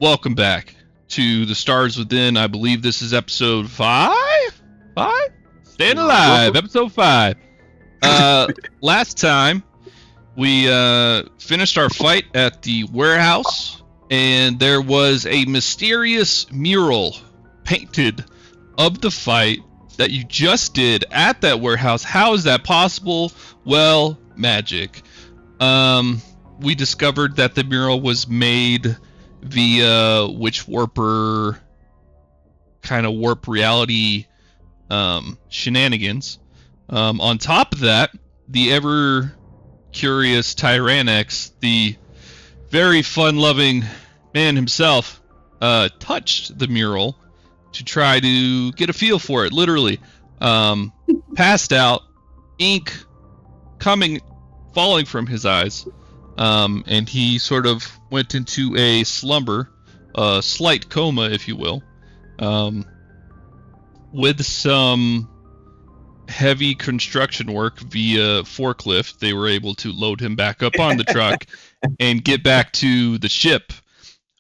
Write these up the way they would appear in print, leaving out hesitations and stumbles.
Welcome back to the Stars Within. I believe this is episode 5? 5? Staying Alive, episode 5. Last time, we finished our fight at the warehouse, and there was a mysterious mural painted of the fight that you just did at that warehouse. How is that possible? Well, magic. We discovered that the mural was made via Witch Warper kind of warp reality shenanigans. On top of that, the ever curious Tyrannex, the very fun-loving man himself, touched the mural to try to get a feel for it, literally. Passed out, ink falling from his eyes, and he sort of went into a slumber, a slight coma, if you will. With some heavy construction work via forklift, they were able to load him back up on the truck and get back to the ship,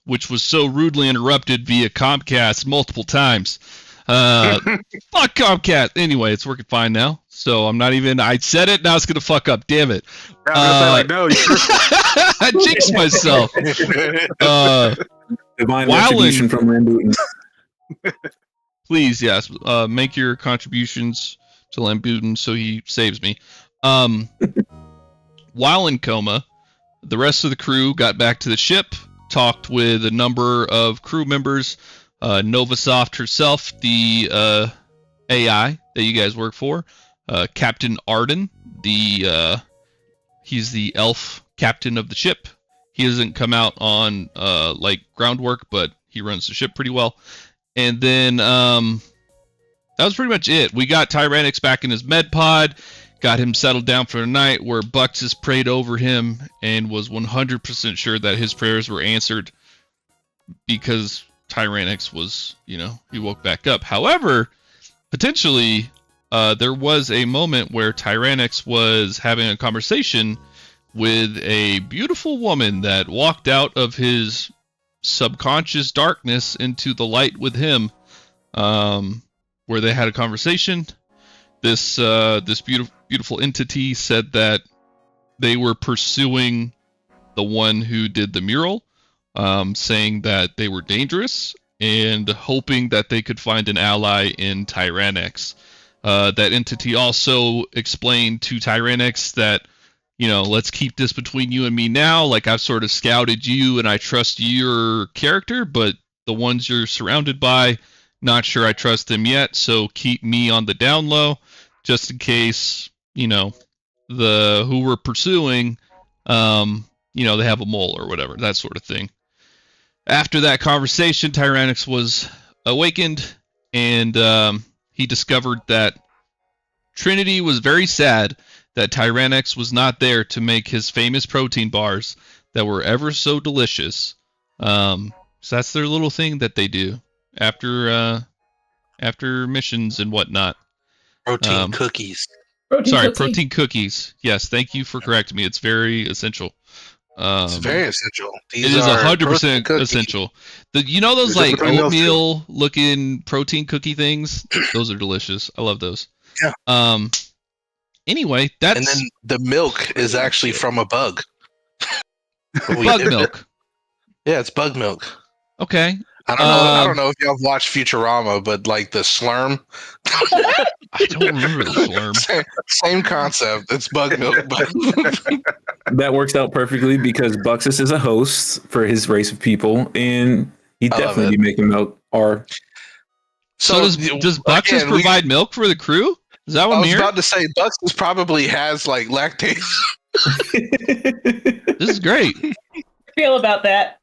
which was so rudely interrupted via Comcast multiple times. Fuck Comcast. Anyway, it's working fine now. So I'm not even. I said it. Now it's gonna fuck up. Damn it. No, I jinxed myself. Divine retribution from Rambutin. Please, yes. Make your contributions to Lambutin so he saves me. While in coma, the rest of the crew got back to the ship, talked with a number of crew members, Novasoft herself, the AI that you guys work for, Captain Arden, he's the elf captain of the ship. He doesn't come out on like groundwork, but he runs the ship pretty well. And then that was pretty much it. We got Tyrannex back in his med pod, got him settled down for the night, where Buxus prayed over him and was 100% sure that his prayers were answered because Tyrannex was, he woke back up. However, potentially, there was a moment where Tyrannex was having a conversation with a beautiful woman that walked out of his subconscious darkness into the light with him, where they had a conversation. This beautiful entity said that they were pursuing the one who did the mural, saying that they were dangerous and hoping that they could find an ally in Tyrannex. That entity also explained to Tyrannex that, let's keep this between you and me now. Like, I've sort of scouted you and I trust your character, but the ones you're surrounded by, not sure I trust them yet. So keep me on the down low, just in case, who we're pursuing, they have a mole or whatever, that sort of thing. After that conversation, Tyrannex was awakened, and he discovered that Trinity was very sad that Tyrannex was not there to make his famous protein bars that were ever so delicious. So that's their little thing that they do after missions and whatnot. Protein cookies. Protein cookies. Yes, thank you for correcting me. It's very essential. It's very essential. It is 100% essential. Those like oatmeal looking protein cookie things? Those are delicious. I love those. Yeah. Anyway, that's... And then the milk is actually from a bug. Bug milk. Yeah, it's bug milk. Okay. I don't know if y'all have watched Futurama, but like the slurm. I don't remember the slurm. Same concept. It's bug milk. But that works out perfectly because Buxus is a host for his race of people, and he definitely be making milk. So does Buxus provide milk for the crew? Is that what I was about to say? Buxus probably has like lactase. This is great. Feel about that?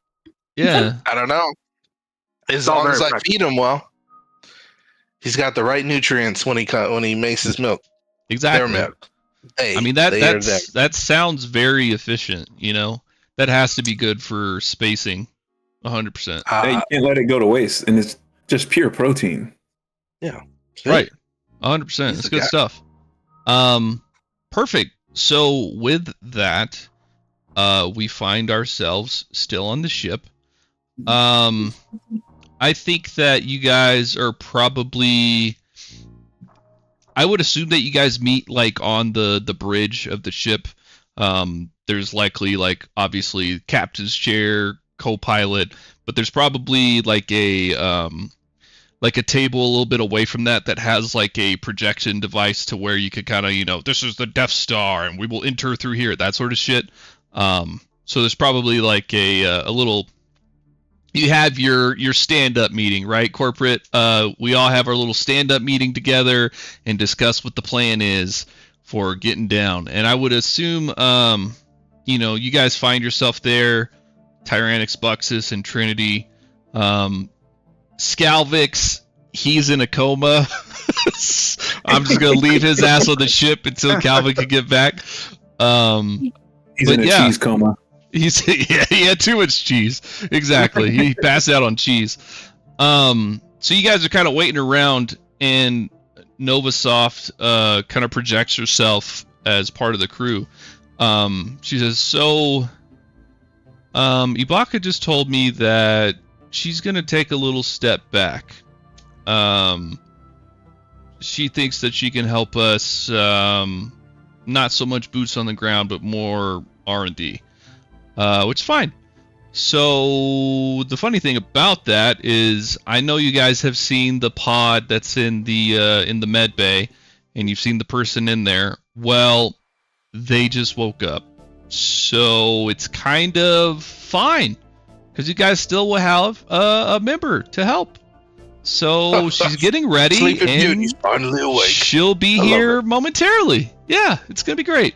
Yeah. I don't know. As long as I feed him well, he's got the right nutrients when he makes his milk. Exactly. Their milk. Hey, I mean that sounds very efficient. That has to be good for spacing. 100%. You can't let it go to waste, and it's just pure protein. Yeah. Right. 100%. It's good stuff. Perfect. So with that, we find ourselves still on the ship. I think that you guys are probably. I would assume that you guys meet like on the bridge of the ship. There's likely like obviously captain's chair, co-pilot, but there's probably like a table a little bit away from that has like a projection device to where you could kind of this is the Death Star and we will enter through here, that sort of shit. So there's probably like a little. You have your stand-up meeting, right, corporate? We all have our little stand-up meeting together and discuss what the plan is for getting down. And I would assume, you guys find yourself there, Tyrannix, Buxus, and Trinity. Scalvix, he's in a coma. I'm just gonna leave his ass on the ship until Calvin can get back. He's in a cheese coma. He had too much cheese. Exactly. He passed out on cheese. So you guys are kind of waiting around, and Novasoft kind of projects herself as part of the crew. She says, so Ibaka just told me that she's going to take a little step back. She thinks that she can help us, not so much boots on the ground, but more R&D. Which is fine. So the funny thing about that is, I know you guys have seen the pod that's in the med bay, and you've seen the person in there. Well, they just woke up, so it's kind of fine because you guys still will have a member to help. So she's getting ready, Sleeping and Beauty's finally awake. She'll be here momentarily. Yeah, it's gonna be great.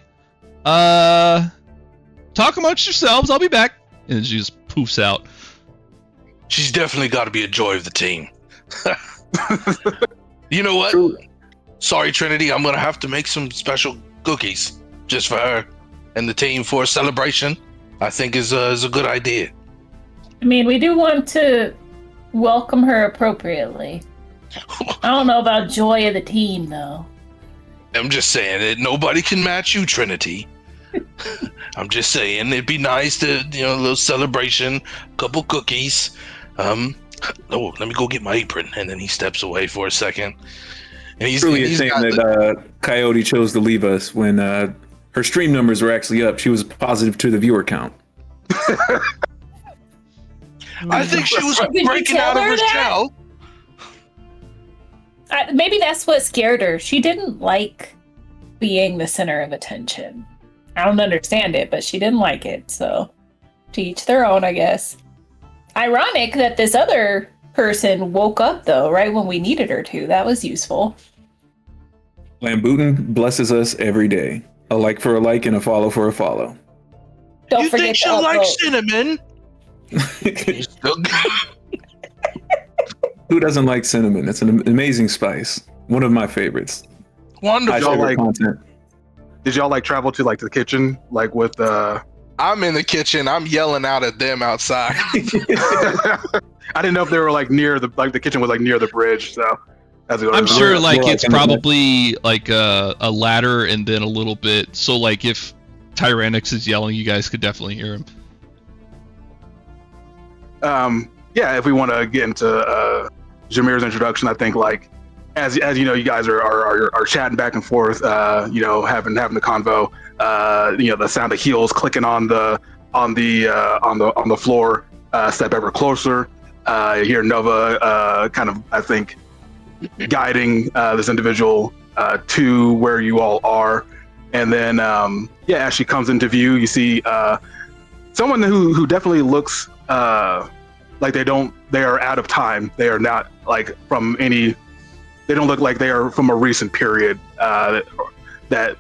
Talk amongst yourselves. I'll be back. And she just poofs out. She's definitely got to be a joy of the team. You know what? True. Sorry, Trinity. I'm going to have to make some special cookies just for her and the team for a celebration. I think is a good idea. I mean, we do want to welcome her appropriately. I don't know about joy of the team, though. I'm just saying that nobody can match you, Trinity. I'm just saying it'd be nice to, a little celebration, couple cookies. Let me go get my apron. And then he steps away for a second. And It's really a shame that Coyote chose to leave us when her stream numbers were actually up. She was positive to the viewer count. I think she was Did you breaking tell out of her her that? shell. Maybe that's what scared her. She didn't like being the center of attention. I don't understand it, but she didn't like it, so to each their own, I guess. Ironic that this other person woke up, though, right when we needed her to. That was useful. Lambutin blesses us every day. A like for a like and a follow for a follow. Don't You forget think to she'll like upvote. cinnamon? Who doesn't like cinnamon? It's an amazing spice. One of my favorites. Wonderful. Y'all like- content. Did y'all like travel to like the kitchen, like with I'm in the kitchen. I'm yelling out at them outside. I didn't know if they were like near the kitchen was like near the bridge. So as I'm sure We're like like it's in the back. probably like a ladder and then a little bit. So like if Tyrannix is yelling, you guys could definitely hear him. Yeah, if we want to get into Jameer's introduction, I think like as you know, you guys are chatting back and forth, having the convo. The sound of heels clicking on the floor step ever closer. You hear Nova kind of, I think, guiding this individual to where you all are, and then as she comes into view, you see someone who definitely looks like they are out of time. They are not like from any. They don't look like they are from a recent period. That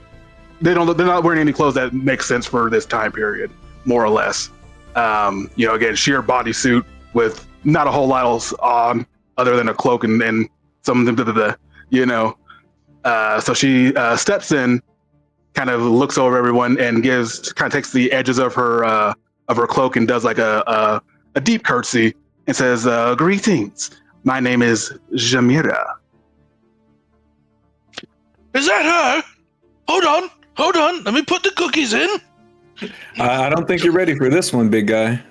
they're not wearing any clothes that make sense for this time period, more or less. Again, sheer bodysuit with not a whole lot else on other than a cloak and some of the. So she steps in, kind of looks over everyone and takes the edges of her cloak and does like a deep curtsy and says, "Greetings. My name is Jamira." Is that her? Hold on. Let me put the cookies in. I don't think you're ready for this one, big guy.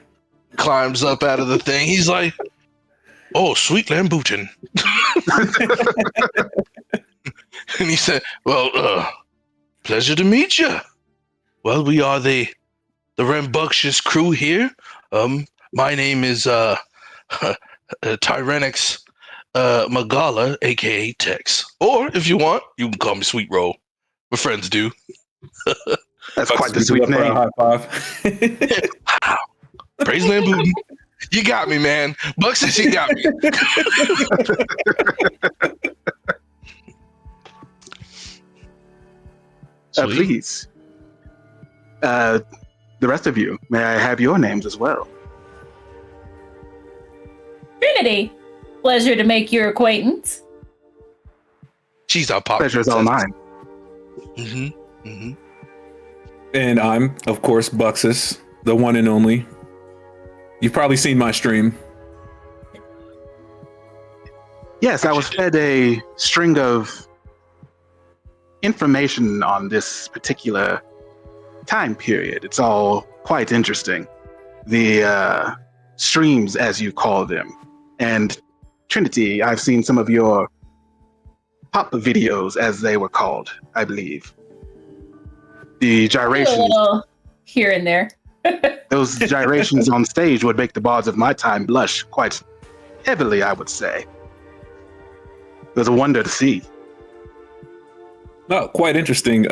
climbs up out of the thing. He's like, "Oh, sweet Lambutin." And he said, "Well, pleasure to meet you. Well, we are the rambunctious crew here. My name is Tyranix Magala, aka Tex. Or if you want, you can call me Sweet Roll. My friends do." That's quite the sweet name. High five. Wow. Praise Lambutin. You got me, man. Buxus, you got me. Please. The rest of you, may I have your names as well? Trinity, pleasure to make your acquaintance. She's our pop. Pleasure is all mine. And I'm, of course, Buxus, the one and only. You've probably seen my stream. Yes, I was fed a string of information on this particular time period. It's all quite interesting. The streams, as you call them. And Trinity, I've seen some of your pop videos, as they were called, I believe. The gyrations. A little here and there. Those gyrations on stage would make the bards of my time blush quite heavily, I would say. It was a wonder to see. Oh, quite interesting.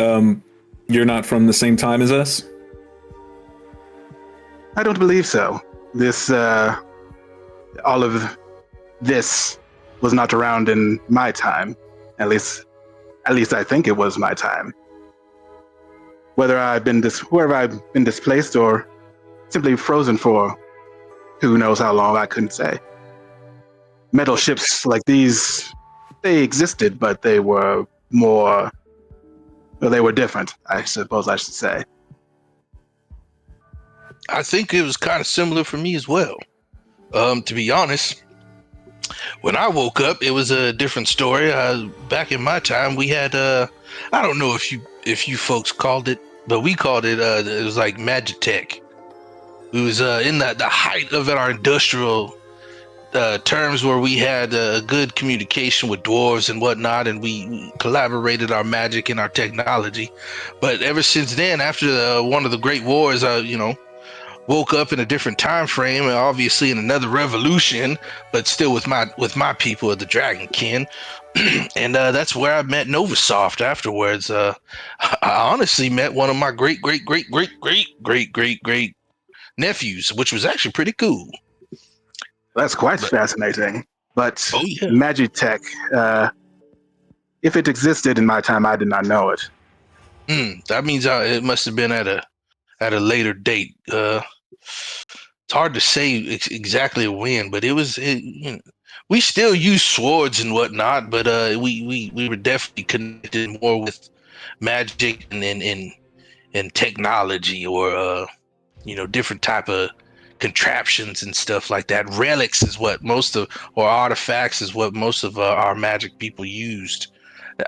You're not from the same time as us? I don't believe so. This, all of this was not around in my time. At least I think it was my time. Whether wherever I've been displaced or simply frozen for who knows how long, I couldn't say. Metal ships like these, they existed, but they were they were different, I suppose I should say. I think it was kind of similar for me as well. To be honest, when I woke up, it was a different story. Back in my time, we had I don't know if you folks called it, but we called it. It was like Magitech. It was in the height of our industrial terms, where we had good communication with dwarves and whatnot, and we collaborated our magic and our technology. But ever since then, after one of the great wars, woke up in a different time frame, and obviously in another revolution, but still with my people of the Dragonkin. And that's where I met Novasoft afterwards. I honestly met one of my great nephews, which was actually pretty cool. That's quite fascinating. But Oh yeah. Magitech, if it existed in my time, I did not know it. That means it must have been at a later date. It's hard to say exactly when, but it was. We still use swords and whatnot, but we were definitely connected more with magic and technology, or different type of contraptions and stuff like that. Relics is what or artifacts is what most of our magic people used.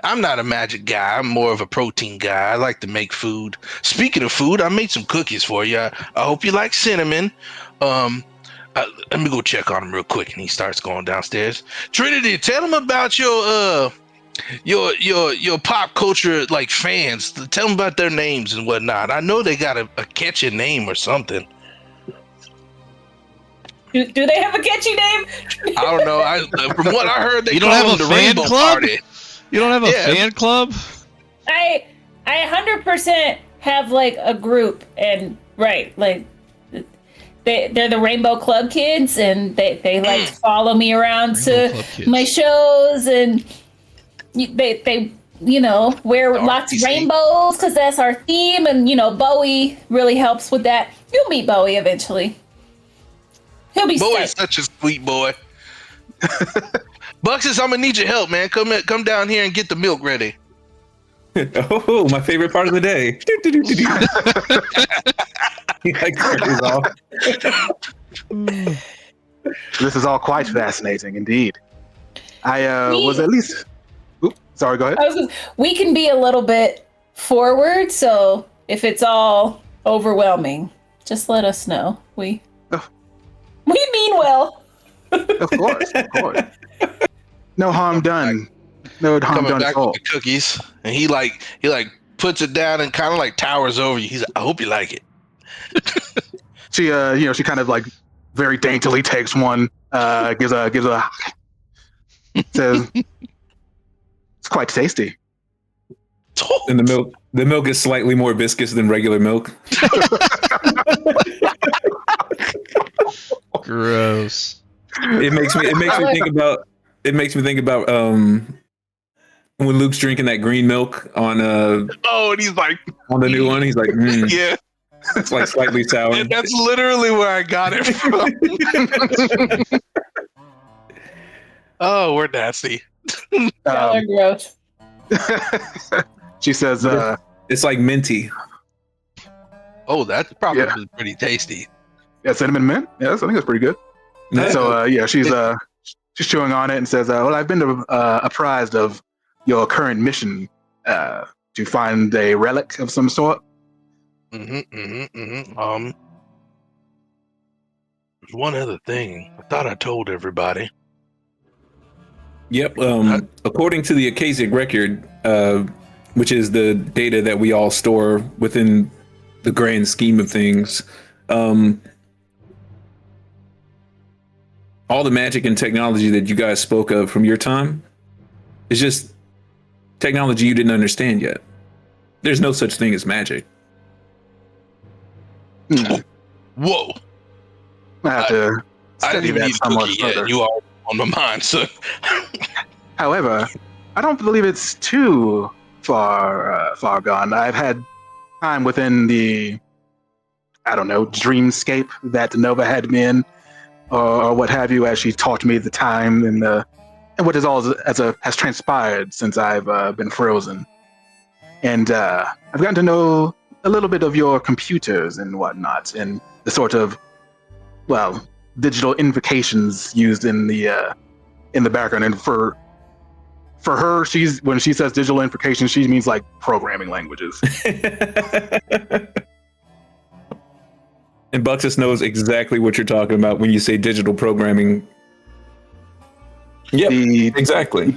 I'm not a magic guy. I'm more of a protein guy. I like to make food. Speaking of food, I made some cookies for you. I hope you like cinnamon. Let me go check on him real quick. And he starts going downstairs. Trinity, tell him about your pop culture like fans. Tell them about their names and whatnot. I know they got a catchy name or something. Do they have a catchy name? I don't know. From what I heard, they You don't call have them a the fan Rainbow club? Party. You don't have a fan club? I 100% have like a group, and right, like they're the Rainbow Club kids, and they like to follow me around to my shows, and they wear lots of rainbows because that's our theme, and Bowie really helps with that. You'll meet Bowie eventually. He'll be Bowie's such a sweet boy. Buxus, I'm gonna need your help, man. Come down here and get the milk ready. Oh, my favorite part of the day. He like turns off. This is all quite fascinating indeed. I was at least. Oops, sorry, go ahead. We can be a little bit forward, so if it's all overwhelming, just let us know. mean well. Of course. No harm done. No harm Coming done back at all. with the cookies, and he puts it down and kind of like towers over you. He's like, I hope you like it. She she kind of like very daintily takes one, gives a says it's quite tasty. And the milk is slightly more viscous than regular milk. Gross. It makes me think about when Luke's drinking that green milk on And he's like, on the new one. He's like, yeah. It's like slightly sour. And that's literally where I got it from. Oh, we're nasty. Y'all are gross. She says, it's like minty. Oh, that's probably pretty tasty. yeah, cinnamon mint. Yes, I think that's pretty good. Yeah. So she's chewing on it and says, well, I've been apprised of your current mission to find a relic of some sort. There's one other thing. I thought I told everybody. Yep. According to the Akasic record, which is the data that we all store within the grand scheme of things, all the magic and technology that you guys spoke of from your time is just technology you didn't understand yet. There's no such thing as magic. Whoa. I didn't even need a cookie yet. You are on my mind, so. However, I don't believe it's too far gone. I've had time within the, I don't know, dreamscape that Nova had me in, or what have you, as she taught me the time and what is all has transpired since I've been frozen. And I've gotten to know a little bit of your computers and whatnot, and the sort of, well, digital invocations used in the background. And for her, when she says digital invocations, she means like programming languages. And Buxus knows exactly what you're talking about when you say digital programming. Yeah, exactly.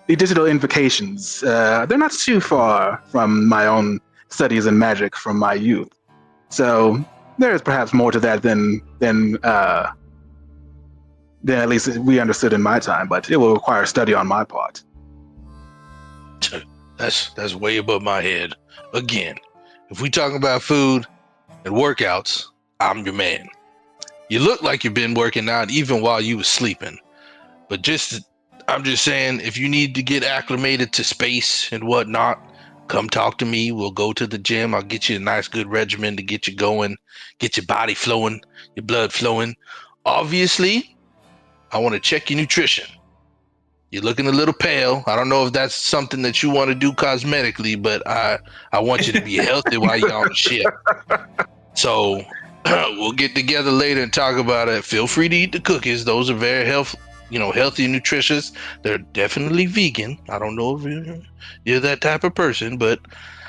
The digital invocations, they're not too far from my own studies in magic from my youth. So there is perhaps more to that than at least we understood in my time, but it will require study on my part. That's way above my head. Again, if we talk about food and workouts, I'm your man. You look like you've been working out even while you were sleeping. But I'm just saying, if you need to get acclimated to space and whatnot, come talk to me. We'll go to the gym. I'll get you a nice, good regimen to get you going, get your body flowing, your blood flowing. Obviously, I want to check your nutrition. You're looking a little pale. I don't know if that's something that you want to do cosmetically, but I want you to be healthy while you're on the ship. So we'll get together later and talk about it. Feel free to eat the cookies. Those are very healthy and nutritious. They're definitely vegan. I don't know if you're that type of person, but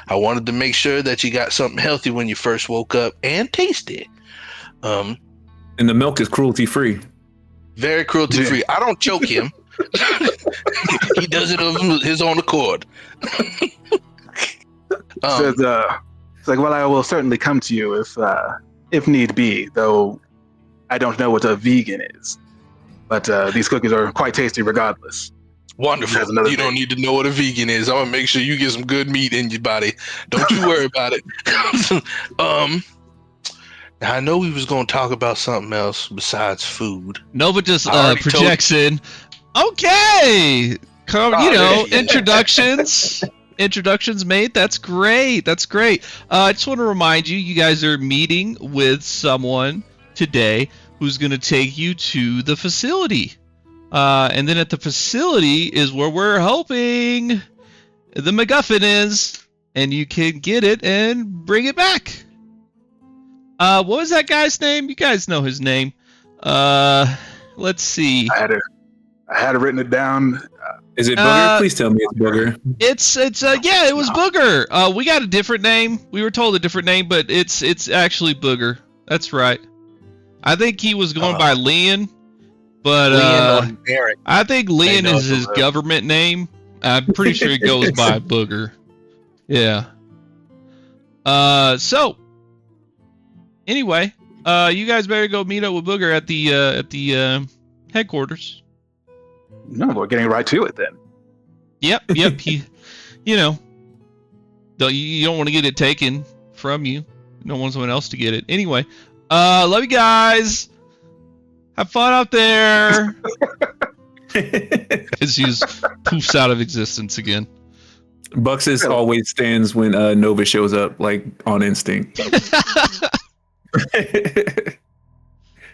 I wanted to make sure that you got something healthy when you first woke up and tasted. And the milk is cruelty free. Very cruelty free. I don't choke him. He does it of his own accord. Says, it's like, well, I will certainly come to you if need be, though I don't know what a vegan is. But these cookies are quite tasty regardless. Wonderful. You don't need to know what a vegan is. I'm going to make sure you get some good meat in your body. Don't you worry about it. I know we was going to talk about something else besides food. Nova just projects in. Okay. Introductions. Introductions made. That's great. I just want to remind you, you guys are meeting with someone today who's going to take you to the facility. And then at the facility is where we're hoping the MacGuffin is. And you can get it and bring it back. What was that guy's name? You guys know his name. Let's see. I had it written down. Is it Booger? Please tell me it's Booger. It was Booger. We got a different name. We were told a different name, but it's actually Booger. That's right. I think he was going by Leon, but Leon or Eric. I think Leon know is his the- government name. I'm pretty sure he goes by Booger. Yeah. So anyway, you guys better go meet up with Booger at the headquarters. No, we're getting right to it then. Yep. He, you don't want to get it taken from you. You don't want someone else to get it. Anyway, love you guys. Have fun out there. As he poofs out of existence again. Buxus always stands when Nova shows up, like on instinct.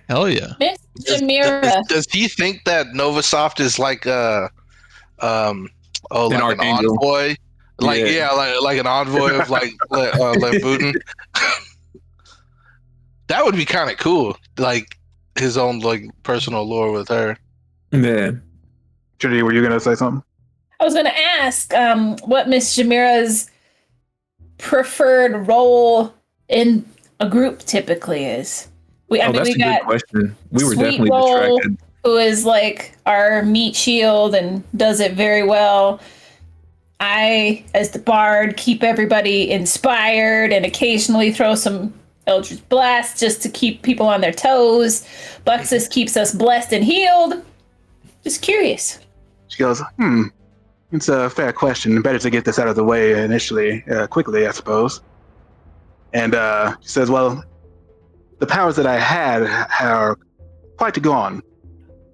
Hell yeah. Miss Jamira. Does he think that Novasoft is like an archangel. envoy? Like like an envoy of like Lambutin. That would be kind of cool. Like his own like personal lore with her. Yeah. Trinity, were you going to say something? I was going to ask what Miss Jamira's preferred role in a group typically is. That's we a got good question. We were Sweet definitely Roll, distracted. who is like our meat shield and does it very well. I, as the bard, keep everybody inspired and occasionally throw some Eldritch Blast just to keep people on their toes. Buxus keeps us blessed and healed. Just curious. She goes, it's a fair question. Better to get this out of the way initially, quickly, I suppose. And she says, well, the powers that I had are quite gone.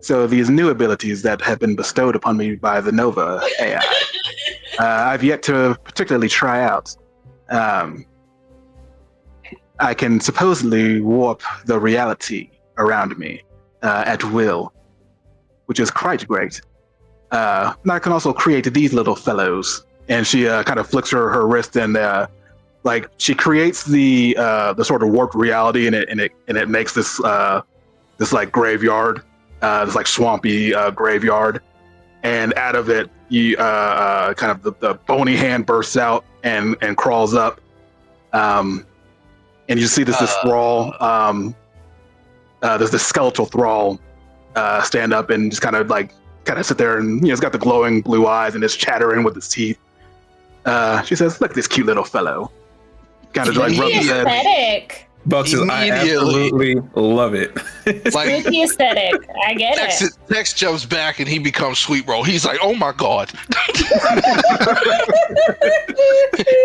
So these new abilities that have been bestowed upon me by the Nova AI, I've yet to particularly try out. I can supposedly warp the reality around me at will, which is quite great. And I can also create these little fellows. And she kind of flicks her wrist and like she creates the sort of warped reality, and it makes this like graveyard, this like swampy graveyard, and out of it you kind of the bony hand bursts out and crawls up, and you see this thrall, there's this skeletal thrall stand up and just kind of sit there, and it's got the glowing blue eyes and it's chattering with its teeth. She says, "Look at this cute little fellow." Kind of like rubs his head. Aesthetic. Buxus, I absolutely love it. Like Spooky aesthetic. I get it. Tex jumps back and he becomes Sweet Roll. He's like, "Oh my god!" He's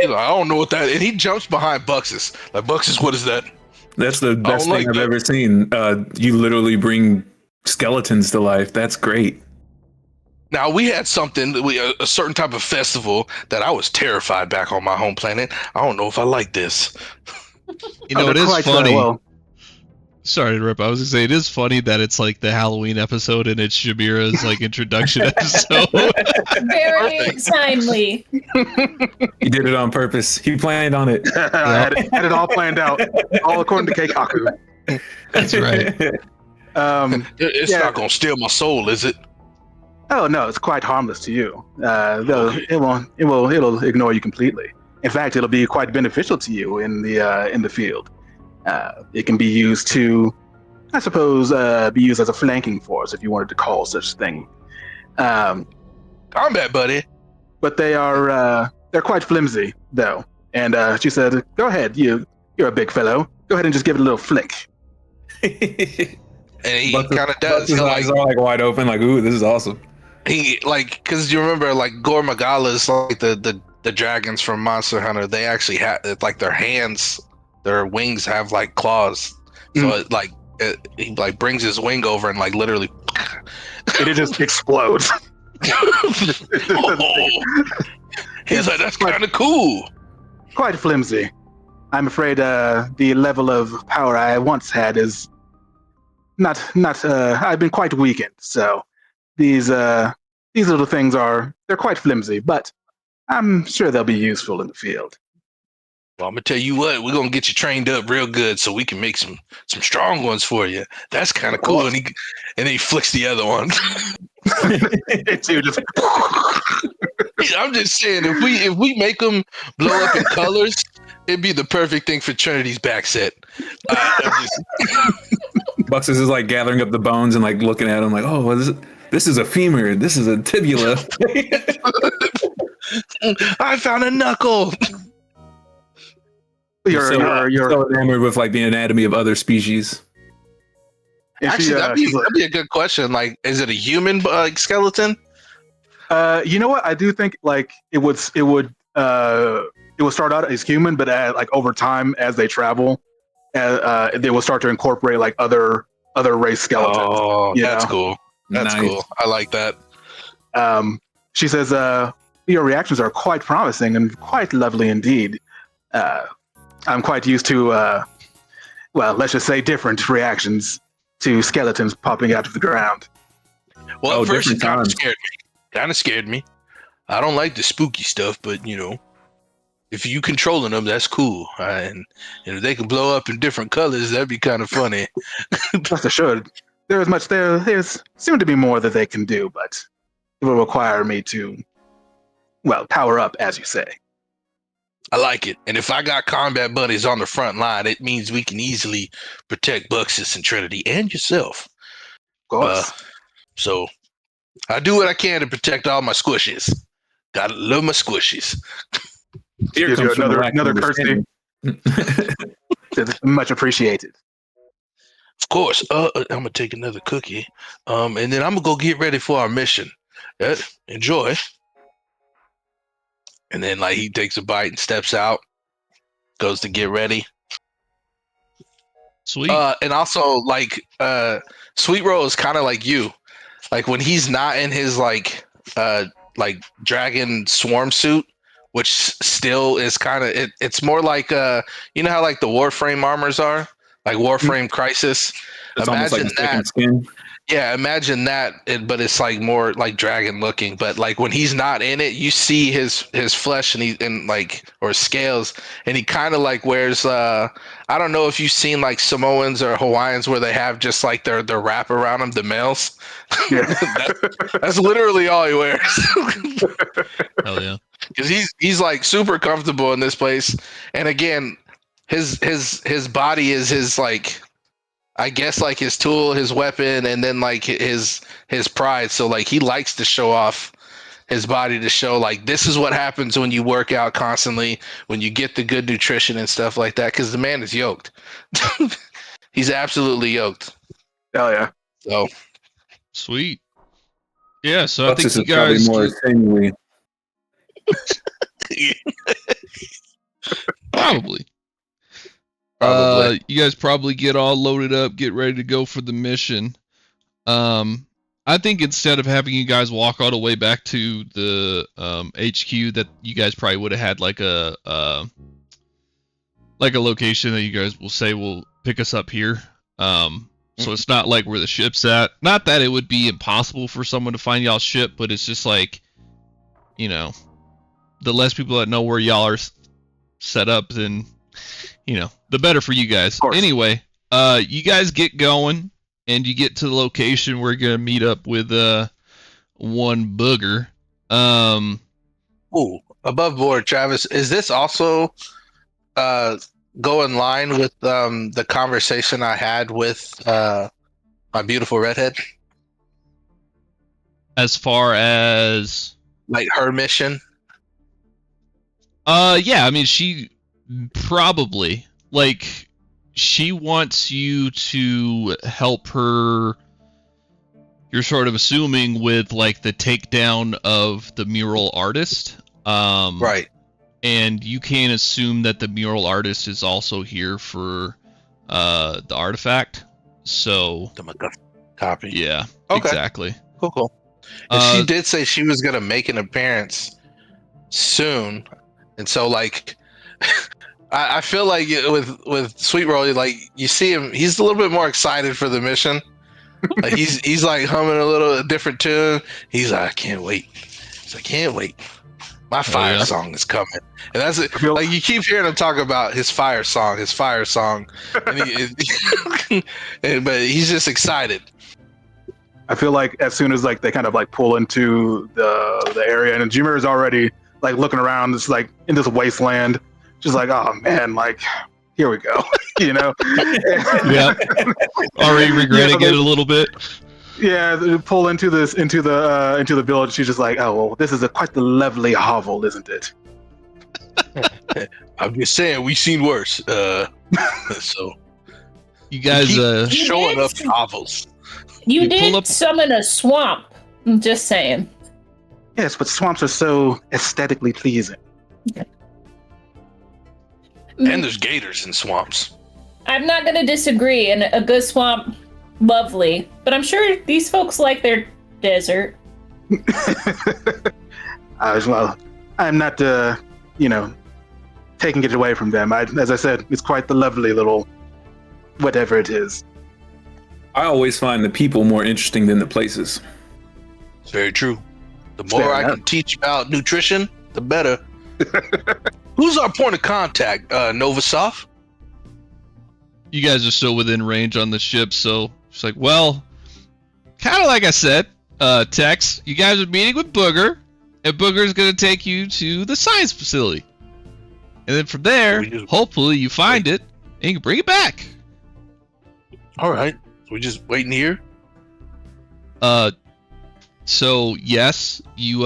like, "I don't know what that." And he jumps behind Buxus. Like, "Buxus, what is that?" That's the best thing I've ever seen. You literally bring skeletons to life. That's great. Now, we had a certain type of festival that I was terrified back on my home planet. I don't know if I like this. You know, it is funny. Sorry to rip. I was gonna say it is funny that it's like the Halloween episode and it's Shamira's like introduction episode. Very timely. He did it on purpose. He planned on it. I had it all planned out, all according to Keikaku. That's right. It's not gonna steal my soul, is it? Oh no, it's quite harmless to you. Though it'll ignore you completely. In fact, it'll be quite beneficial to you in the field. It can be used to, I suppose, be used as a flanking force if you wanted to call such thing. Combat buddy. But they're quite flimsy though. And she said, "Go ahead, you're a big fellow. Go ahead and just give it a little flick." And he kind of does. His eyes are like wide open, like, "Ooh, this is awesome." He because you remember Gore Magala's like the dragons from Monster Hunter. They actually have like their hands, their wings have like claws. So he brings his wing over and like literally, and it just explodes. He's like, "That's kind of cool." Quite flimsy. I'm afraid the level of power I once had is not. I've been quite weakened. So these little things they're quite flimsy, but I'm sure they'll be useful in the field. Well, I'm gonna tell you what, we're gonna get you trained up real good so we can make some strong ones for you. That's kind of cool. And then he flicks the other one. I'm just saying, if we make them blow up in colors, it'd be the perfect thing for Trinity's back set. Buxus is like gathering up the bones and like looking at them like, oh, this is a femur. This is a tibula. I found a knuckle. You're so enamored with like the anatomy of other species. Actually, that'd be a good question. Like, is it a human like skeleton? You know what? I do think like it would start out as human, but like over time as they travel, they will start to incorporate like other race skeletons. Oh, that's cool. That's Nice. cool. I like that. She says, "Your reactions are quite promising and quite lovely indeed. I'm quite used to, well, let's just say different reactions to skeletons popping out of the ground." Well, at first it different times. kind of scared me. I don't like the spooky stuff, but you know, if you controlling them, that's cool. And if they can blow up in different colors, that'd be kind of funny. Rest assured, there's soon to be more that they can do, but it will require me to, well, power up, as you say. I like it. And if I got combat buddies on the front line, it means we can easily protect Buxus and Trinity and yourself. Of course. So I do what I can to protect all my squishies. Gotta love my squishies. Here Gives comes you from the lack of another courtesy. understanding. Much appreciated. Of course. I'm gonna take another cookie. And then I'm gonna go get ready for our mission. Enjoy. And then like he takes a bite and steps out, goes to get ready. Sweet. And also like Sweet Roll is kind of like you. Like when he's not in his like dragon swarm suit, which still is kind of it's more like you know how like the Warframe armors are, like Warframe Crisis. It's almost like a second skin. Yeah, imagine that, but it's like more like dragon looking. But like when he's not in it, you see his flesh and like or scales, and he kind of like wears. I don't know if you've seen like Samoans or Hawaiians where they have just like their wrap around them, the males. Yeah. That's literally all he wears. Hell yeah. Because he's like super comfortable in this place, and again, his body is his like. I guess like his tool, his weapon, and then like his pride. So like he likes to show off his body to show like this is what happens when you work out constantly, when you get the good nutrition and stuff like that. Because the man is yoked. He's absolutely yoked. Hell yeah. So Sweet. Yeah, so I think Buxus you is probably guys more sinewy. probably. Probably. You guys probably get all loaded up, get ready to go for the mission. I think instead of having you guys walk all the way back to the HQ, that you guys probably would have had like a location that you guys will say will pick us up here. So it's not like where the ship's at. Not that it would be impossible for someone to find y'all's ship, but it's just like, you know, the less people that know where y'all are set up, then, you know, the better for you guys. Anyway, you guys get going, and you get to the location. We're gonna meet up with one booger. Ooh, above board, Travis. Is this also go in line with the conversation I had with my beautiful redhead? As far as Like her mission? yeah, I mean, she probably, like, she wants you to help her, you're sort of assuming, with like the takedown of the mural artist. Right. And you can't assume that the mural artist is also here for the artifact. So The MacGuffin copy. yeah, Okay. exactly. Cool. And she did say she was gonna make an appearance soon, and so like, I feel like with Sweet Roll, like you see him, he's a little bit more excited for the mission. Like he's like humming a different tune. He's like, I can't wait. He's like, can't wait. My fire song is coming, and that's it. Like you keep hearing him talk about his fire song, and but he's just excited. I feel like as soon as like they kind of like pull into the area, and Jimmer is already like looking around, it's like in this wasteland, just like, oh man, like here we go. Yeah. Already regretting it a little bit. Yeah, they pull into the village. She's just like, oh well, this is quite the lovely hovel, isn't it? I'm just saying, we've seen worse. So You guys, keep showing up novels. You You pull did up- summon a swamp. I'm just saying. Yes, but swamps are so aesthetically pleasing. And there's gators in swamps. I'm not going to disagree. And a good swamp, lovely. But I'm sure these folks like their desert. Well, I'm not, taking it away from them. As I said, it's quite the lovely little whatever it is. I always find the people more interesting than the places. It's very true. The more Fair I enough. can teach about nutrition, the better. Who's our point of contact? Novosoft? you guys are still within range on the ship, so she's like, well, kind of like I said, Tex, you guys are meeting with Booger, and Booger's going to take you to the science facility. And then from there, hopefully you find it, and you can bring it back. All right. So we just waiting here? So yes, you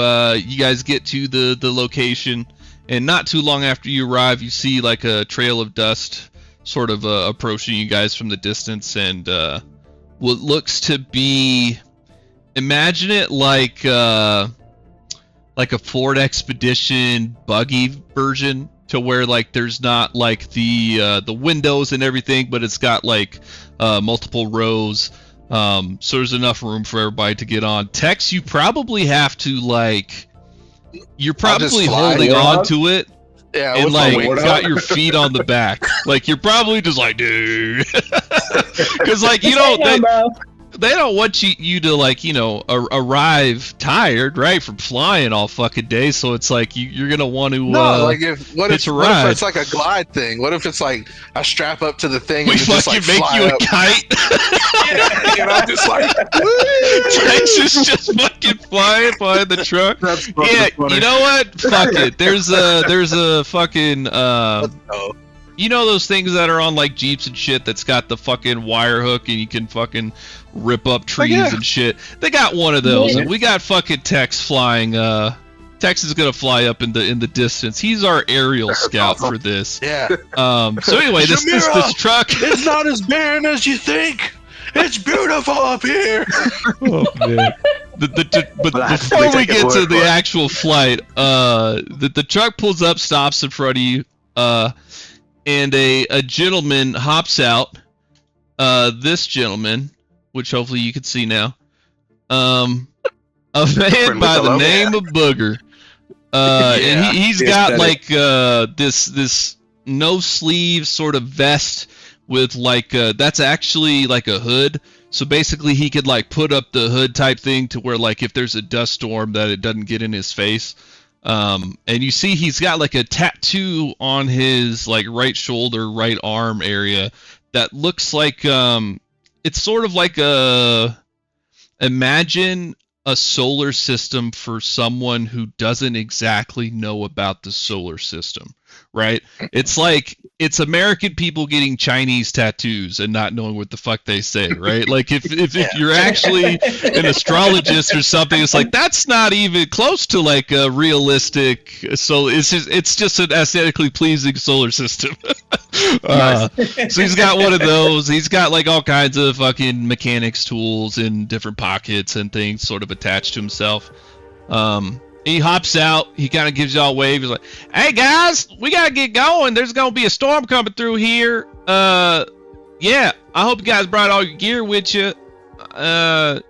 guys get to the location, and not too long after you arrive, you see like a trail of dust sort of approaching you guys from the distance, and what looks to be, imagine it like a Ford Expedition buggy version, to where like there's not like the windows and everything, but it's got like multiple rows. So there's enough room for everybody to get on. Tex, you probably have to like, you're probably fly. holding on to it Yeah. and what's my like weight? got your feet on the back. Like you're probably just like, dude, because like you know they don't want you to like arrive tired, right, from flying all fucking day. So it's like you're gonna want to No, like what if hitch a ride. it's like a glide thing? What if it's like I strap up to the thing we and it just fucking like make fly you up? a kite. And I'm just like, Tex is just fucking flying behind the truck. That's Yeah, funny. you know what? Fuck it. There's a fucking oh, you know those things that are on like Jeeps and shit that's got the fucking wire hook and you can fucking rip up trees yeah. and shit. They got one of those, Yeah. and we got fucking Tex flying. Tex is gonna fly up in the distance. He's our aerial scout for this. yeah. So anyway, this truck. It's not as barren as you think. It's beautiful up here. Oh man. But Well, I have to before we take your get to word the for it. actual flight, the truck pulls up, stops in front of you, and a gentleman hops out. This gentleman, which hopefully you can see now, a man Friendly by the fellow. name of Booger, and he's Yes, got that like this no sleeve sort of vest with like that's actually like a hood. So basically he could like put up the hood type thing to where like if there's a dust storm that it doesn't get in his face. And you see he's got like a tattoo on his like right shoulder, right arm area that looks like it's sort of like imagine a solar system for someone who doesn't exactly know about the solar system, right? It's like it's American people getting Chinese tattoos and not knowing what the fuck they say, right? Like if you're actually an astrologist or something, it's like that's not even close to like a realistic. So it's just an aesthetically pleasing solar system. So he's got one of those. He's got like all kinds of fucking mechanics tools in different pockets and things sort of attached to himself. He hops out. He kind of gives y'all a wave. He's like, "Hey guys, we gotta get going. There's gonna be a storm coming through here. Yeah. I hope you guys brought all your gear with you. Howdy,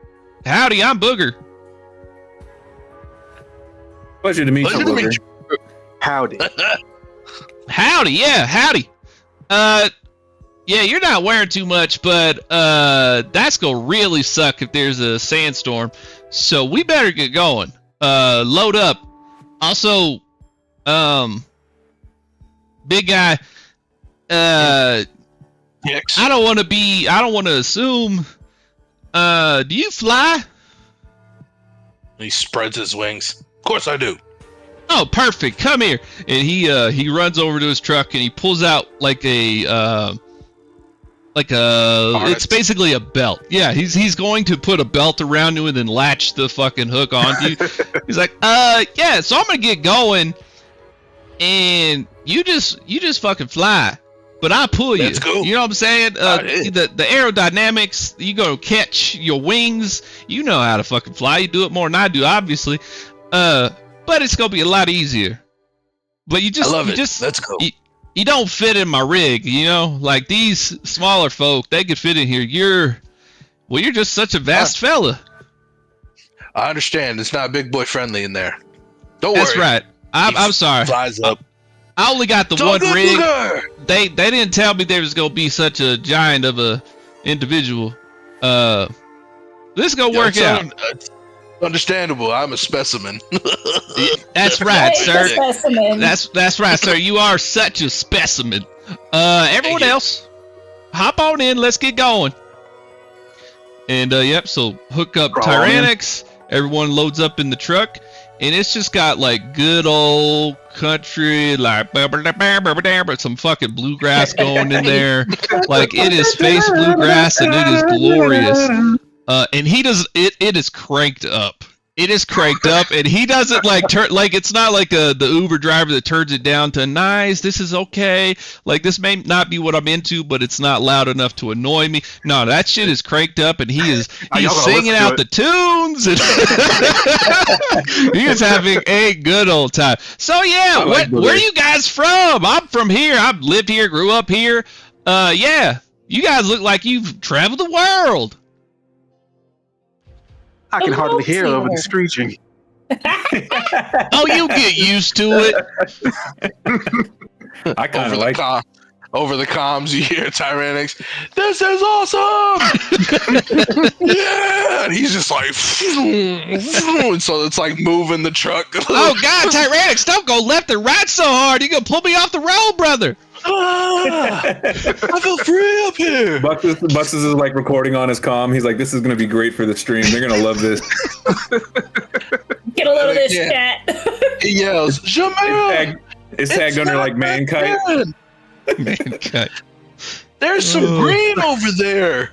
I'm Booger. Pleasure to meet you, Pleasure to meet Booger. Howdy. Howdy, yeah, howdy. Yeah, you're not wearing too much, but that's gonna really suck if there's a sandstorm. So we better get going. Load up. Also, big guy, Dicks. I don't want to assume, do you fly? He spreads his wings. Of course I do. Oh, perfect. Come here. And he runs over to his truck and he pulls out it's basically a belt. Yeah, he's going to put a belt around you and then latch the fucking hook onto you. He's like, yeah, so I'm gonna get going and you just fucking fly. But I pull you. Let's go. You know what I'm saying? The aerodynamics, you go catch your wings. You know how to fucking fly. You do it more than I do, obviously. But it's gonna be a lot eeasier. But I love it. Let's go. You don't fit in my rig, you know? Like these smaller folk, they could fit in here. You're just such a vast fella. I understand. It's not big boy friendly in there. Don't That's worry. right. I'm sorry. Flies up. I only got the one rig. They didn't tell me there was gonna be such a giant of a individual. This is gonna work out. Understandable. I'm a specimen. That's right, sir. Specimen. That's right, sir. You are such a specimen. Everyone else, hop on in. Let's get going. And yep. So hook up Tyrannix. Everyone loads up in the truck, and it's just got like good old country, like some fucking bluegrass going in there. Like it is face bluegrass, and it is glorious. And he does it. It is cranked up. It is cranked up, and he doesn't like turn. Like it's not like the Uber driver that turns it down to nice. This is okay. Like this may not be what I'm into, but it's not loud enough to annoy me. No, that shit is cranked up, and he's singing out the tunes, and he is having a good old time. So yeah, where are you guys from? I'm from here. I've lived here, grew up here. Yeah, you guys look like you've traveled the world. I can hardly hear over the screeching. Oh, you get used to it. I kind of like over the comms, you hear Tyrannix, this is awesome! Yeah! And he's just like, and so it's like moving the truck. Oh, God, Tyrannix, don't go left and right so hard. You're going to pull me off the road, brother. I feel free up here. Buxus is like recording on his comm. He's like, this is going to be great for the stream. They're going to love this. Get a load of this chat. He yells, Jamil! It's tagged under like man kite. Man kite. There's some green over there.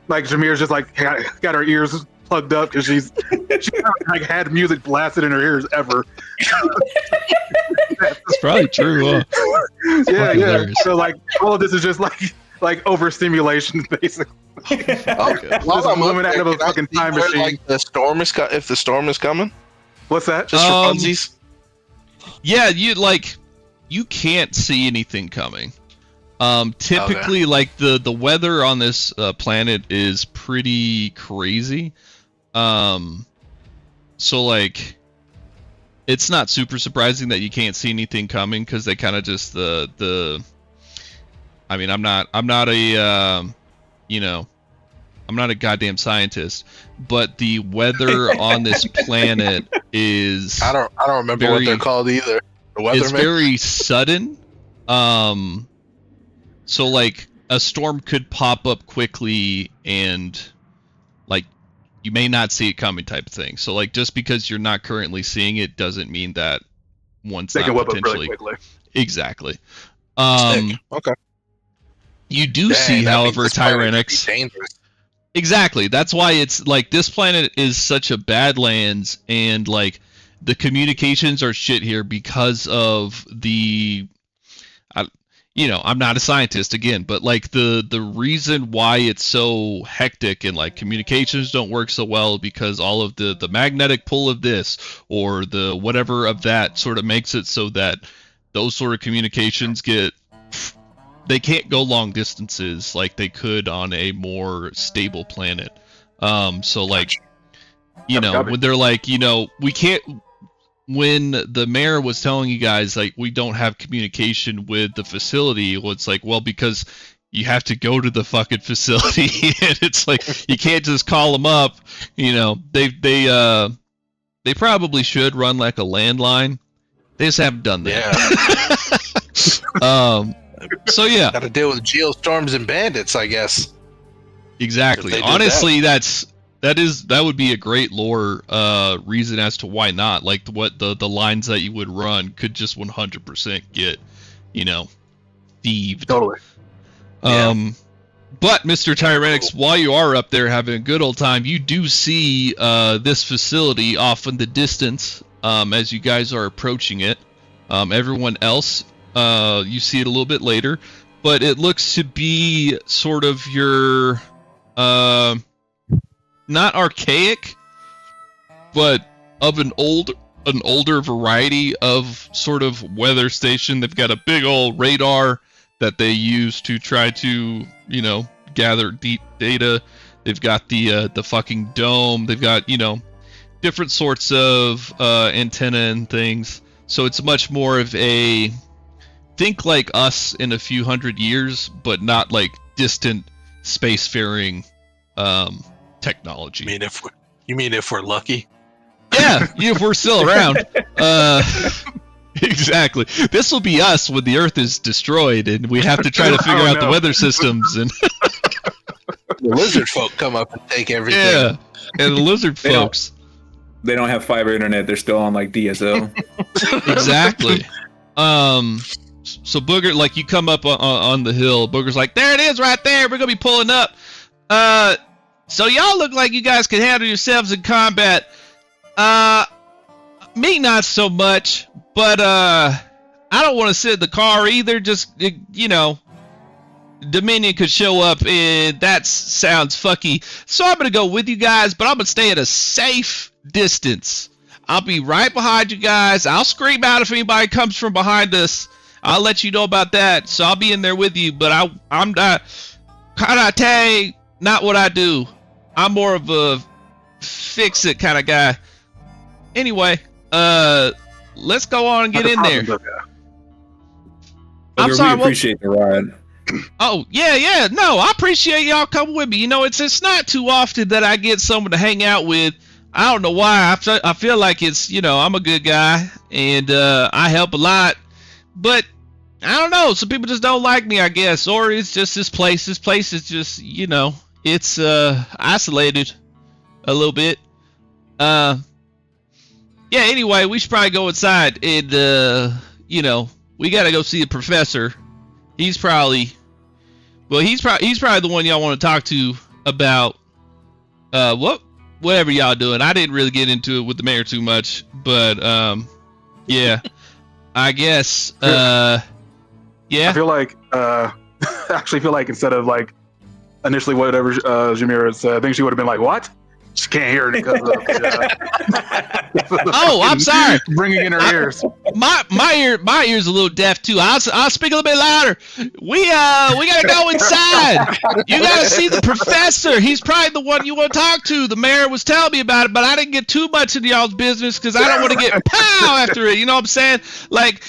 Like Jameer's just like got her ears plugged up because she like had music blasted in her ears ever. It's probably true, huh? Yeah. Hilarious. So like all of this is just like overstimulation, basically. Okay. Just moving out of a fucking time machine. Like the storm is if the storm is coming. What's that? Just for funsies. Yeah, you can't see anything coming. Typically, like the weather on this planet is pretty crazy. So like, it's not super surprising that you can't see anything coming because they kind of just the. I mean, I'm not a I'm not a goddamn scientist, but the weather on this planet is. I don't remember what they're called either. The weatherman. It's very sudden. So like a storm could pop up quickly and like you may not see it coming type of thing. So like just because you're not currently seeing it doesn't mean that one's they not can whip up potentially really quickly. Exactly. Okay. You do see, however, Tyrannix. Exactly. That's why it's like this planet is such a badlands, and like the communications are shit here because of the. I'm not a scientist again, but like the reason why it's so hectic and like communications don't work so well because all of the magnetic pull of this or the whatever of that sort of makes it so that those sort of communications they can't go long distances like they could on a more stable planet. So like, when they're like, we can't. When the mayor was telling you guys, like, we don't have communication with the facility, well, it's like, well, because you have to go to the fucking facility, and it's like, you can't just call them up, they probably should run, like, a landline. They just haven't done that. Yeah. So, yeah. Got to deal with geostorms and bandits, I guess. Exactly. Honestly, that's that would be a great lore reason as to why not. Like what the lines that you would run could just 100% get, thieved. Totally. But Mr. Tyrannix, while you are up there having a good old time, you do see this facility off in the distance as you guys are approaching it. Everyone else, you see it a little bit later, but it looks to be sort of your not archaic, but of an older variety of sort of weather station. They've got a big old radar that they use to try to, gather deep data. They've got the fucking dome. They've got, different sorts of antenna and things. So it's much more of a think like us in a few hundred years, but not like distant spacefaring technology. You mean if we're lucky? Yeah, if we're still around. Exactly. This will be us when the Earth is destroyed and we have to try to figure out the weather systems and the lizard folk come up and take everything. Yeah, and the lizard folks. They don't have fiber internet. They're still on like DSL. Exactly. So Booger, like you come up on the hill. Booger's like, there it is, right there. We're gonna be pulling up. So y'all look like you guys can handle yourselves in combat. Me not so much, but I don't want to sit in the car either. Just Dominion could show up and that sounds fucky. So I'm gonna go with you guys, but I'm gonna stay at a safe distance. I'll be right behind you guys. I'll scream out if anybody comes from behind us. I'll let you know about that. So I'll be in there with you, but I'm not karate, not what I do. I'm more of a fix it kind of guy. Anyway, let's go on and get in there. I'm sorry. We appreciate the ride. Oh, yeah. No, I appreciate y'all coming with me. It's not too often that I get someone to hang out with. I don't know why. I feel like it's, I'm a good guy and I help a lot. But I don't know. Some people just don't like me, I guess. Or it's just this place. This place is just, it's isolated a little bit. Yeah, anyway, we should probably go inside and, we got to go see the professor. He's probably the one y'all want to talk to about whatever y'all doing. I didn't really get into it with the mayor too much, but yeah, I guess yeah. I feel like actually feel like instead of like initially whatever Jamira said, I think she would have been like, "What?" She can't hear it because of oh, I'm sorry. Bringing in her ears. My ear's a little deaf too. I'll speak a little bit louder. We gotta go inside. You gotta see the professor. He's probably the one you want to talk to. The mayor was telling me about it, but I didn't get too much into y'all's business because I don't want to get pow after it. You know what I'm saying? Like,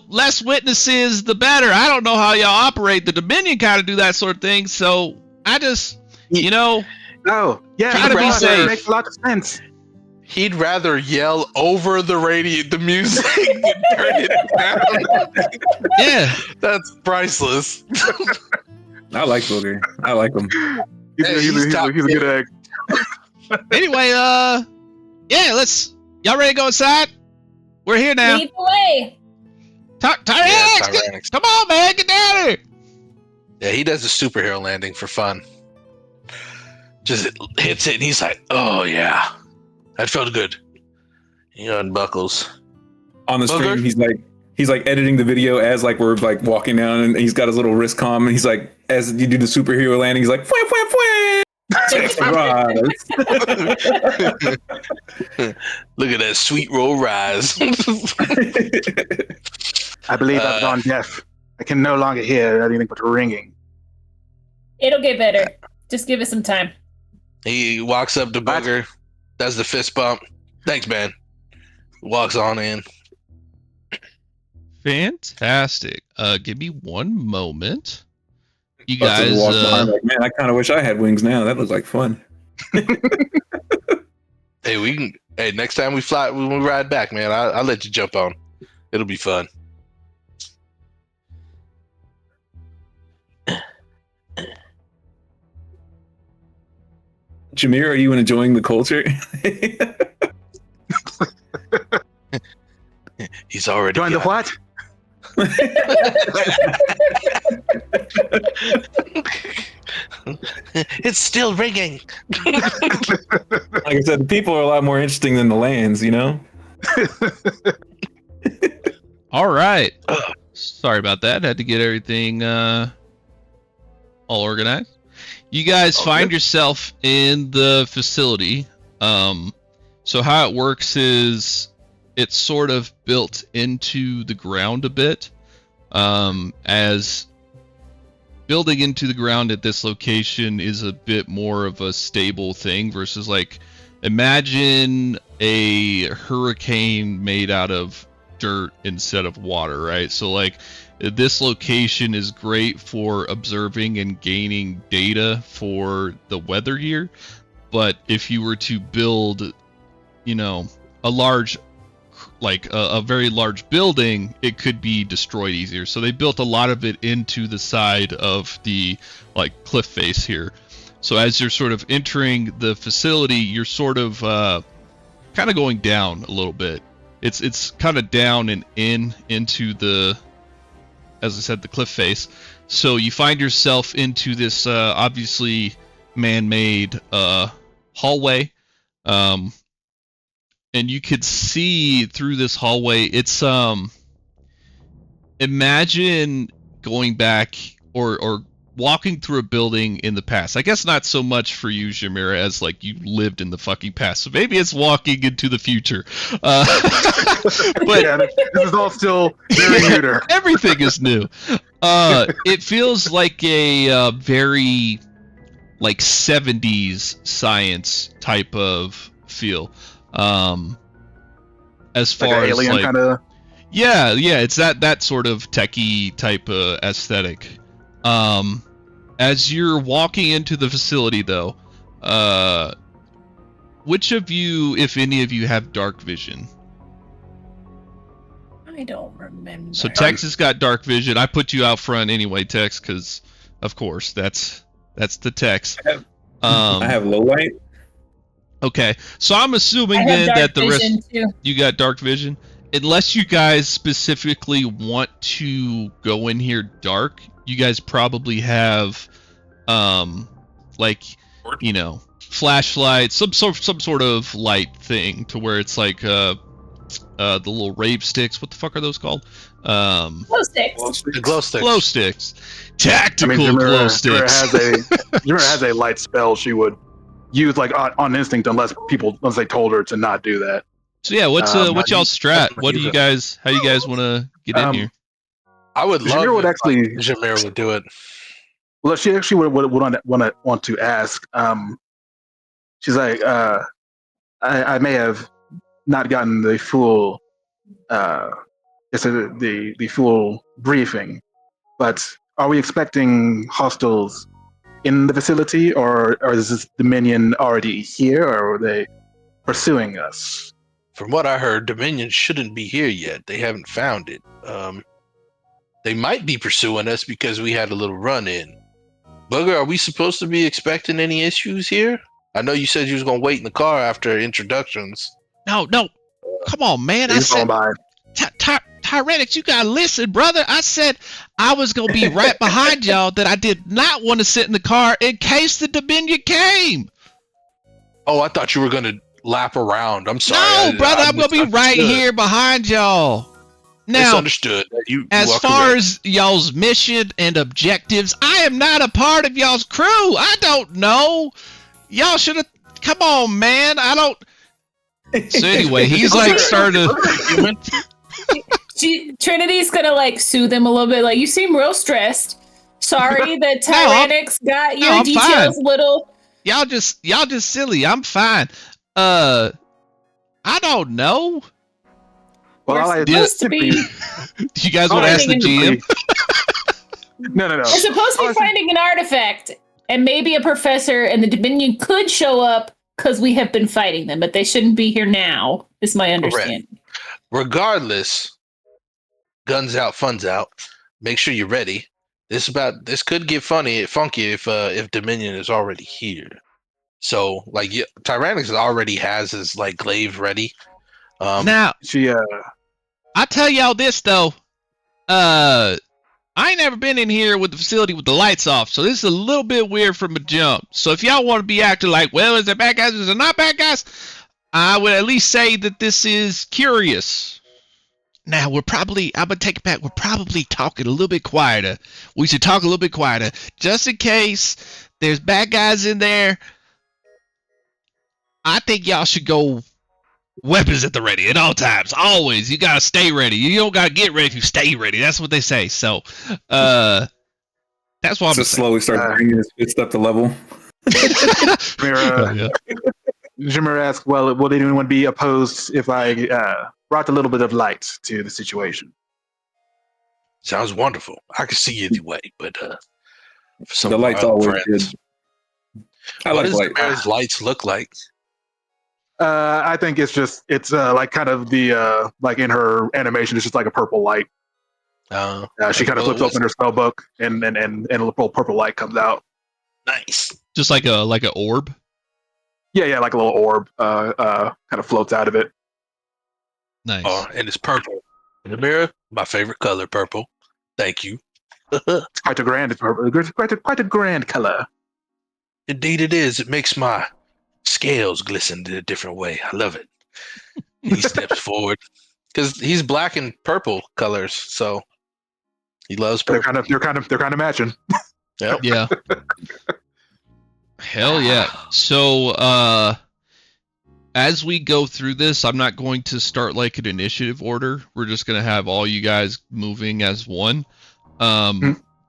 less witnesses, the better. I don't know how y'all operate. The Dominion kind of do that sort of thing. So I just, Oh, yeah, try to be safe. Makes a lot of sense. He'd rather yell over the music than turn it down. Yeah, that's priceless. I like Booger. I like him. He's a good egg. Anyway, yeah, y'all ready to go inside? We're here now. Lead the way. Tyrannix, come on, man, get down here. Yeah, he does a superhero landing for fun. Just hits it and he's like, oh yeah, that felt good. He unbuckles. On the stream, he's like editing the video as like we're like walking down, and he's got his little wrist comm, and he's like, as you do the superhero landing, he's like, fwah, fwah, fwah. Look at that sweet roll rise. I believe I've gone deaf. I can no longer hear anything but ringing. It'll get better. Just give us some time. He walks up to Booger, does the fist bump. Thanks, man. Walks on in. Fantastic. Give me one moment. You Buster guys, walks behind like, man, I kind of wish I had wings now. That looks like fun. Hey, next time we fly, when we ride back, man, I'll let you jump on. It'll be fun. Jameer, are you enjoying the culture? He's already Join the got what? it. It's still ringing. Like I said, the people are a lot more interesting than the lands, you know? All right. Ugh. Sorry about that. Had to get everything all organized. You guys find yourself in the facility. So how it works is it's sort of built into the ground a bit. As building into the ground at this location is a bit more of a stable thing versus like imagine a hurricane made out of dirt instead of water, right? So like this location is great for observing and gaining data for the weather here, but if you were to build, you know, a large, like a very large building, it could be destroyed easier. So they built a lot of it into the side of the like cliff face here. So as you're sort of entering the facility, you're sort of kind of going down a little bit. It's kind of down and into the, as I said, the cliff face. So you find yourself into this obviously man-made hallway, and you could see through this hallway. It's imagine going back or walking through a building in the past. I guess not so much for you, Jamira, as like you lived in the fucking past. So maybe it's walking into the future. But Yeah, this is all still very new to her. everything is new. It feels like a very like 70s science type of feel. As far Like an as alien like kind of. yeah, it's that sort of techie type of aesthetic. As you're walking into the facility, though, which of you, if any of you, have dark vision? I don't remember. So Tex has got dark vision. I put you out front anyway, Tex, because of course that's the Tex. I have low light. Okay, so I'm assuming I have then dark that the rest vision too. you got dark vision. Unless you guys specifically want to go in here dark, you guys probably have, like, you know, flashlights, some sort of light thing to where it's like the little rave sticks. What the fuck are those called? Glow sticks. The glow sticks. Glow sticks. Tactical Jamira glow sticks. Jamira has a light spell she would use like on instinct unless they told her to not do that. So yeah, what's y'all's strat? What do use you it. guys? How you guys want to get in here? I would love Jamira would if, actually. like, Jameer would do it. Well, she actually would want to ask. She's like, I may have not gotten the full, the full briefing, but are we expecting hostiles in the facility, or is this Dominion already here, or are they pursuing us? From what I heard, Dominion shouldn't be here yet. They haven't found it. They might be pursuing us because we had a little run-in. Bugger, are we supposed to be expecting any issues here? I know you said you was gonna wait in the car after introductions. No, come on, man. I He's said, going by. Tyrannix, you gotta listen, brother. I said I was gonna be right behind y'all. That I did not want to sit in the car in case the Dominion came. Oh, I thought you were gonna lap around. I'm sorry. No, brother, I'm gonna be right here behind y'all. Now, Misunderstood. as far as y'all's mission and objectives, I am not a part of y'all's crew. I don't know. Y'all should have. Come on, man. I don't. So anyway, he's like starting to. Trinity's gonna like soothe him a little bit. Like, you seem real stressed. Sorry that Tyrannix got your I'm details fine. little. Y'all just silly. I'm fine. I don't know. Well, all I We're supposed to be. Do you guys want to ask the GM? No. We're supposed to be finding an artifact, and maybe a professor and the Dominion could show up because we have been fighting them, but they shouldn't be here now. Is my understanding. Regardless, guns out, funds out. Make sure you're ready. This could get funky if Dominion is already here. So like Tyrannix already has his like glaive ready. Now, She I tell y'all this though. I ain't never been in here with the facility with the lights off, so this is a little bit weird from a jump. So if y'all want to be acting like, well, is there bad guys, is there not bad guys? I would at least say that this is curious. Now, I'm gonna take it back, we're probably talking a little bit quieter. We should talk a little bit quieter, just in case there's bad guys in there. I think y'all should go weapons at the ready at all times. Always. You gotta stay ready. You don't gotta get ready if you stay ready. That's what they say. So, that's what I'm Just saying. slowly start bringing his fist up to level. Jimira, Jimira asks, well, would anyone be opposed if I brought a little bit of light to the situation? Sounds wonderful. I can see either way, but for some The of our light's other always friends, good. I what like does light. Chimera's lights look like? I think it's like kind of the like in her animation, it's just like a purple light. She kind of flips open her spell book, and a little purple light comes out. Nice. Just like an orb. Yeah, like a little orb kind of floats out of it. Nice. Oh, and it's purple. In the mirror, my favorite color, purple. Thank you. It's quite a grand, it's quite a grand color. Indeed, it is. It makes my scales glisten in a different way. I love it. He steps forward because he's black and purple colors, so he loves purple. They're kind of matching. Yep. Yeah. Hell yeah. So, as we go through this, I'm not going to start like an initiative order. We're just going to have all you guys moving as one.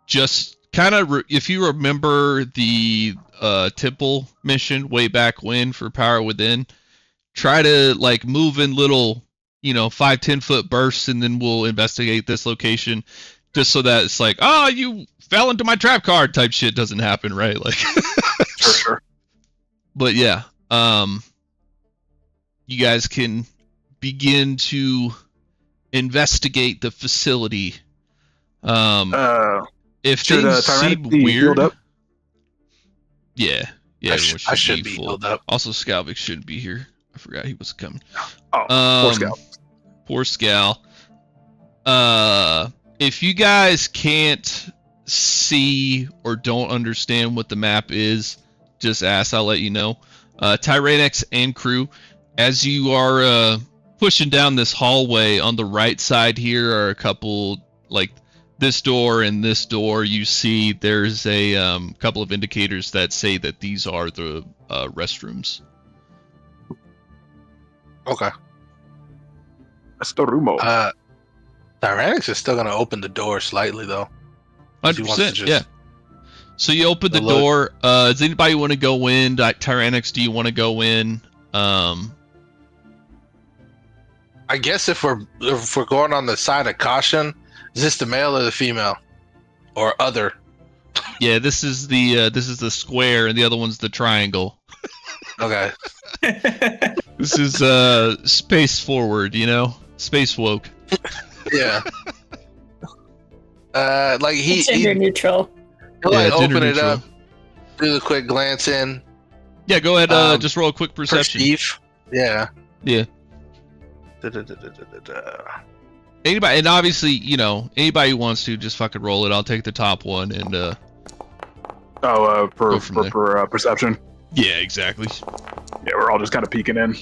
Just kind of, if you remember the temple mission way back when for Power Within, try to like move in little, 5-10 foot bursts, and then we'll investigate this location, just so that it's like, oh, you fell into my trap card type shit doesn't happen, right? Like, Sure. But yeah, you guys can begin to investigate the facility. If should, things seem Tyrannix be weird, healed up? yeah, I everyone should be healed up. Also, Scalvix shouldn't be here. I forgot he was coming. Poor Scout. Poor Scal. If you guys can't see or don't understand what the map is, just ask. I'll let you know. Tyrannix and crew, as you are pushing down this hallway, on the right side here are a couple, like this door and this door. You see there's a couple of indicators that say that these are the restrooms. Okay. That's the rumo. Tyrannix is still going to open the door slightly, though. 100%, yeah. So you open the door. Does anybody want to go in? Tyrannix, do you want to go in? I guess if we're going on the side of caution, is this the male or the female, or other? Yeah, this is the square, and the other one's the triangle. Okay. This is space forward, space woke. Yeah. Like he gender neutral. He'll Yeah, like gender open it neutral. up, do the quick glance in. Yeah, go ahead. Just roll a quick perception. Perceive. Yeah. Yeah. Anybody, and obviously, anybody who wants to just fucking roll it. I'll take the top one and For perception. Yeah, exactly. Yeah, we're all just kind of peeking in.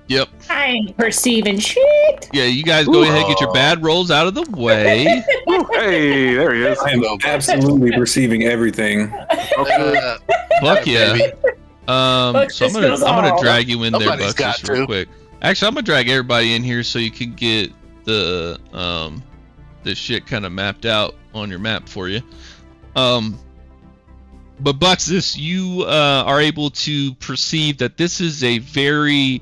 Yep. I ain't perceiving shit. Yeah, you guys go ahead and get your bad rolls out of the way. Ooh, hey, there he is. I am absolutely perceiving everything. Fuck yeah. Buck So I'm just gonna goes I'm all. drag you in there, Somebody's Buck, got just real to. quick. Actually, I'm gonna drag everybody in here so you can get the this shit kind of mapped out on your map for you. But Bucks, you are able to perceive that this is a very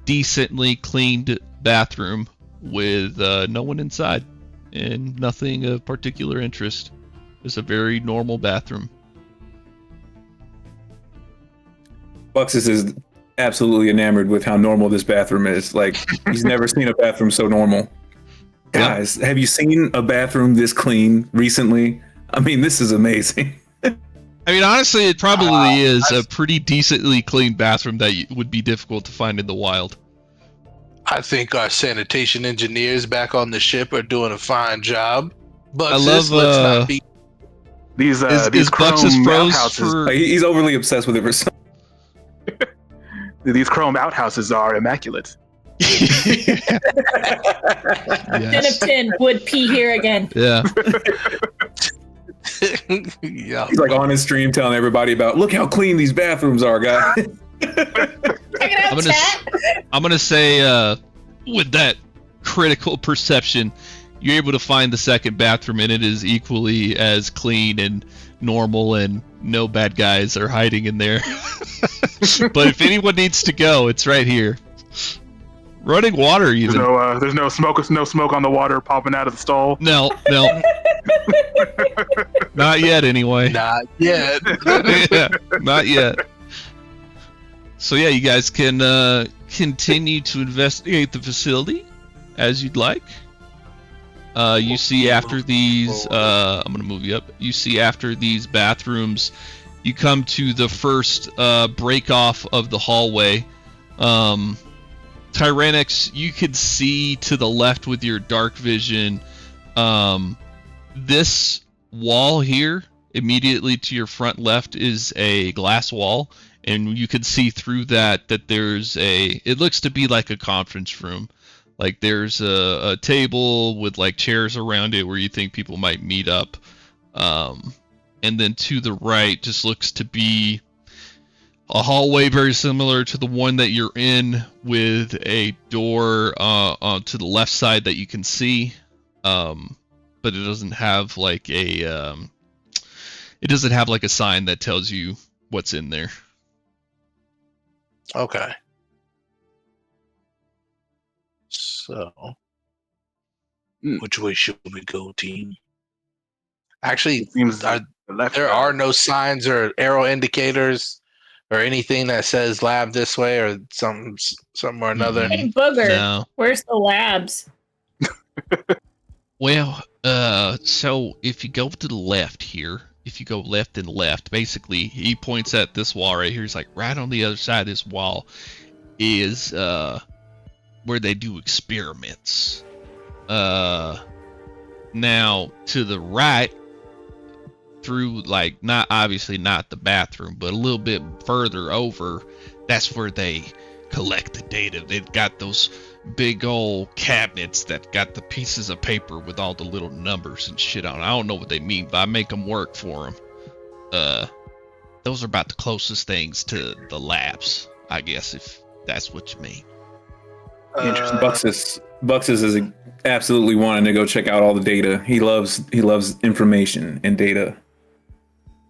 decently cleaned bathroom with no one inside and nothing of particular interest. It's a very normal bathroom. Buxus is absolutely enamored with how normal this bathroom is. Like, he's never seen a bathroom so normal. Guys, have you seen a bathroom this clean recently? I mean, this is amazing. I mean, honestly, it probably is a pretty decently clean bathroom that would be difficult to find in the wild. I think our sanitation engineers back on the ship are doing a fine job. But I love, let's not be. These is chrome Bucks' froze outhouses. for... He's overly obsessed with it for some. These chrome outhouses are immaculate. 10 of 10 would pee here again. Yeah. Yeah. He's like on his stream telling everybody about, look how clean these bathrooms are, guys. Check it out, chat. I'm gonna say, with that critical perception, you're able to find the second bathroom, and it is equally as clean and normal, and no bad guys are hiding in there. But if anyone needs to go, it's right here. Running water, even. There's no smoke on the water popping out of the stall. No. Not yet, anyway. Not yet. Yeah, not yet. So yeah, you guys can continue to investigate the facility as you'd like. You see after these, I'm gonna move you up. You see after these bathrooms, you come to the first break off of the hallway. Tyrannix, you could see to the left with your dark vision. This wall here, immediately to your front left, is a glass wall, and you can see through that there's it looks to be like a conference room. Like there's a table with like chairs around it where you think people might meet up. And then to the right just looks to be a hallway very similar to the one that you're in, with a door to the left side that you can see. But it doesn't have like a sign that tells you what's in there. Okay. So, which way should we go, team? Actually, Seems there left. are no signs or arrow indicators or anything that says lab this way or something or another. Hey, booger. No. Where's the labs? Well, so if you go to the left here, if you go left and left, basically he points at this wall right here. He's like, right on the other side of this wall is where they do experiments. Now to the right, through like not the bathroom, but a little bit further over, that's where they collect the data. They've got those big old cabinets that got the pieces of paper with all the little numbers and shit on it. I don't know what they mean, but I make them work for them. Those are about the closest things to the labs, I guess, if that's what you mean. Interesting. Buxus is absolutely wanting to go check out all the data. He loves information and data.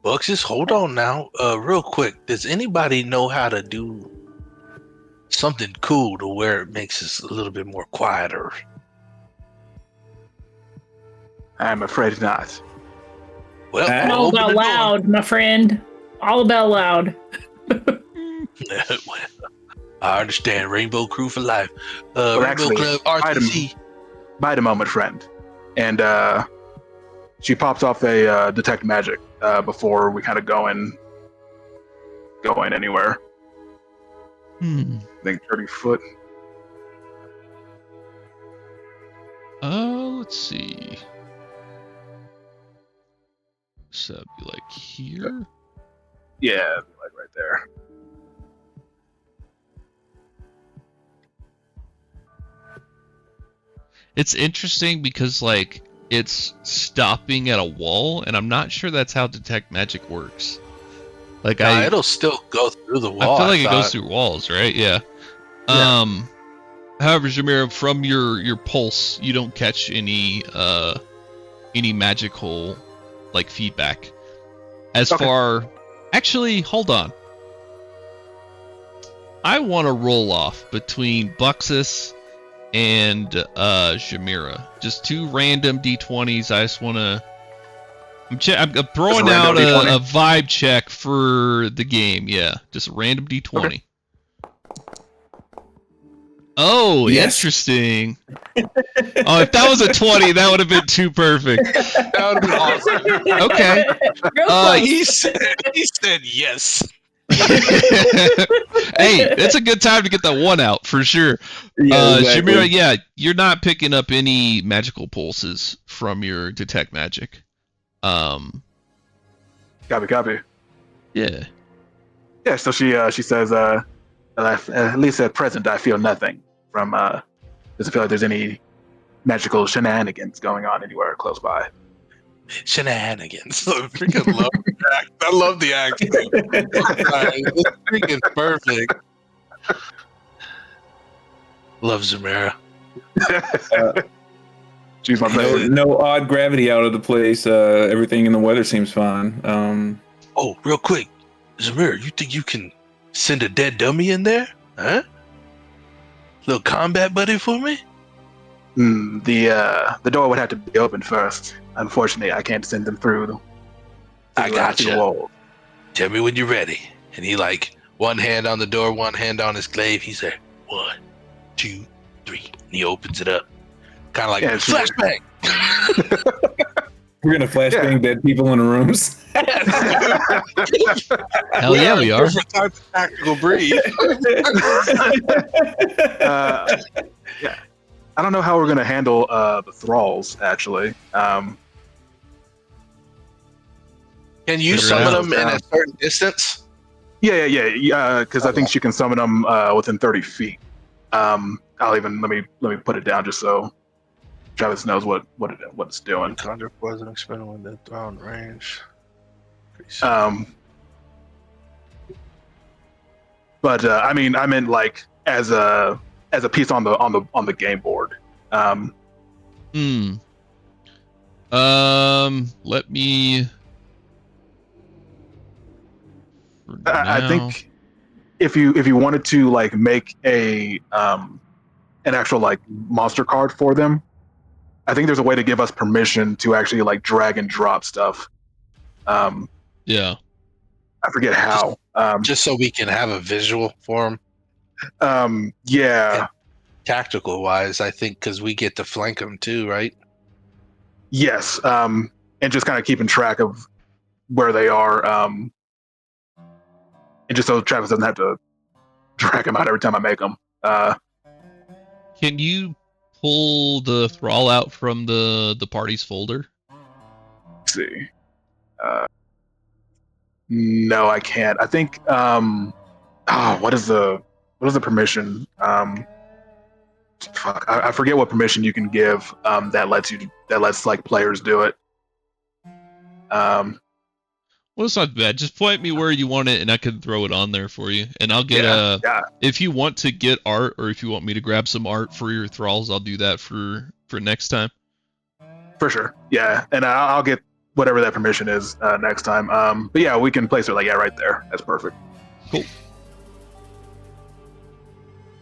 Buxus, hold on now. Real quick, does anybody know how to do something cool to where it makes us a little bit more quieter? I'm afraid not. Well, All open about the door. loud, my friend. All about loud. I understand. Rainbow Crew for life. Well, Rainbow actually, Club RTC. Bide a moment, friend. And she pops off a detect magic before we kind of go in anywhere. I think 30 foot. Let's see. So it'd be like here. Yeah, like right there. It's interesting because like it's stopping at a wall, and I'm not sure that's how detect magic works. Like It'll still go through the wall. I feel like it goes through walls, right? Yeah. However, Jameer, from your pulse, you don't catch any magical like feedback. As far, actually, hold on. I want to roll off between Buxus and Jamira. Just two random d20s. I just want to. I'm throwing out a vibe check for the game. Yeah, just a random d20. Oh, Yes. interesting. Oh, if that was a 20, that would have been too perfect. That would have been awesome. Okay. Real close. He said yes. Hey, it's a good time to get that one out for sure. Exactly. Shamira, yeah, you're not picking up any magical pulses from your detect magic. Copy. Yeah. Yeah, so she says, at least at present, I feel nothing from, doesn't feel like there's any magical shenanigans going on anywhere close by. Shenanigans. I freaking love the act. I love the act. It's freaking perfect. Love Zamira. She's my favorite. No odd gravity out of the place. Everything in the weather seems fine. Oh, real quick, Zamira, you think you can send a dead dummy in there? Huh? Little combat buddy for me? The door would have to be open first. Unfortunately, I can't send them through. I got through the you. wall. Tell me when you're ready. And he like one hand on the door, one hand on his glaive. He said 1, 2, 3, and he opens it up, kind of like flashbang. We're gonna flashbang dead people in the rooms. Hell yeah, we are. Different types of tactical breed. Yeah, I don't know how we're gonna handle the thralls. Actually, Can you Figure it summon out. them in a certain distance? yeah. Because I think she can summon them within 30 feet. I'll even let me put it down just so Travis knows what it's doing. Conjure poison expended when they're thrown range. But I meant like as a piece on the game board. Let me. I think if you wanted to like make an actual like monster card for them, I think there's a way to give us permission to actually like drag and drop stuff. Yeah. I forget how. Just so we can have a visual for them. Yeah. Tactical wise, I think because we get to flank them too, right? Yes. And just kind of keeping track of where they are. And just so Travis doesn't have to drag them out every time I make them. Can you pull the thrall out from the party's folder? Let's see. No, I can't. I think. What is the permission? Fuck, I forget what permission you can give. That lets like players do it. Well, it's not bad. Just point me where you want it, and I can throw it on there for you. And I'll get yeah. If you want to get art, or if you want me to grab some art for your thralls, I'll do that for next time. For sure. Yeah, and I'll get whatever that permission is next time. But yeah, we can place it like right there. That's perfect. Cool.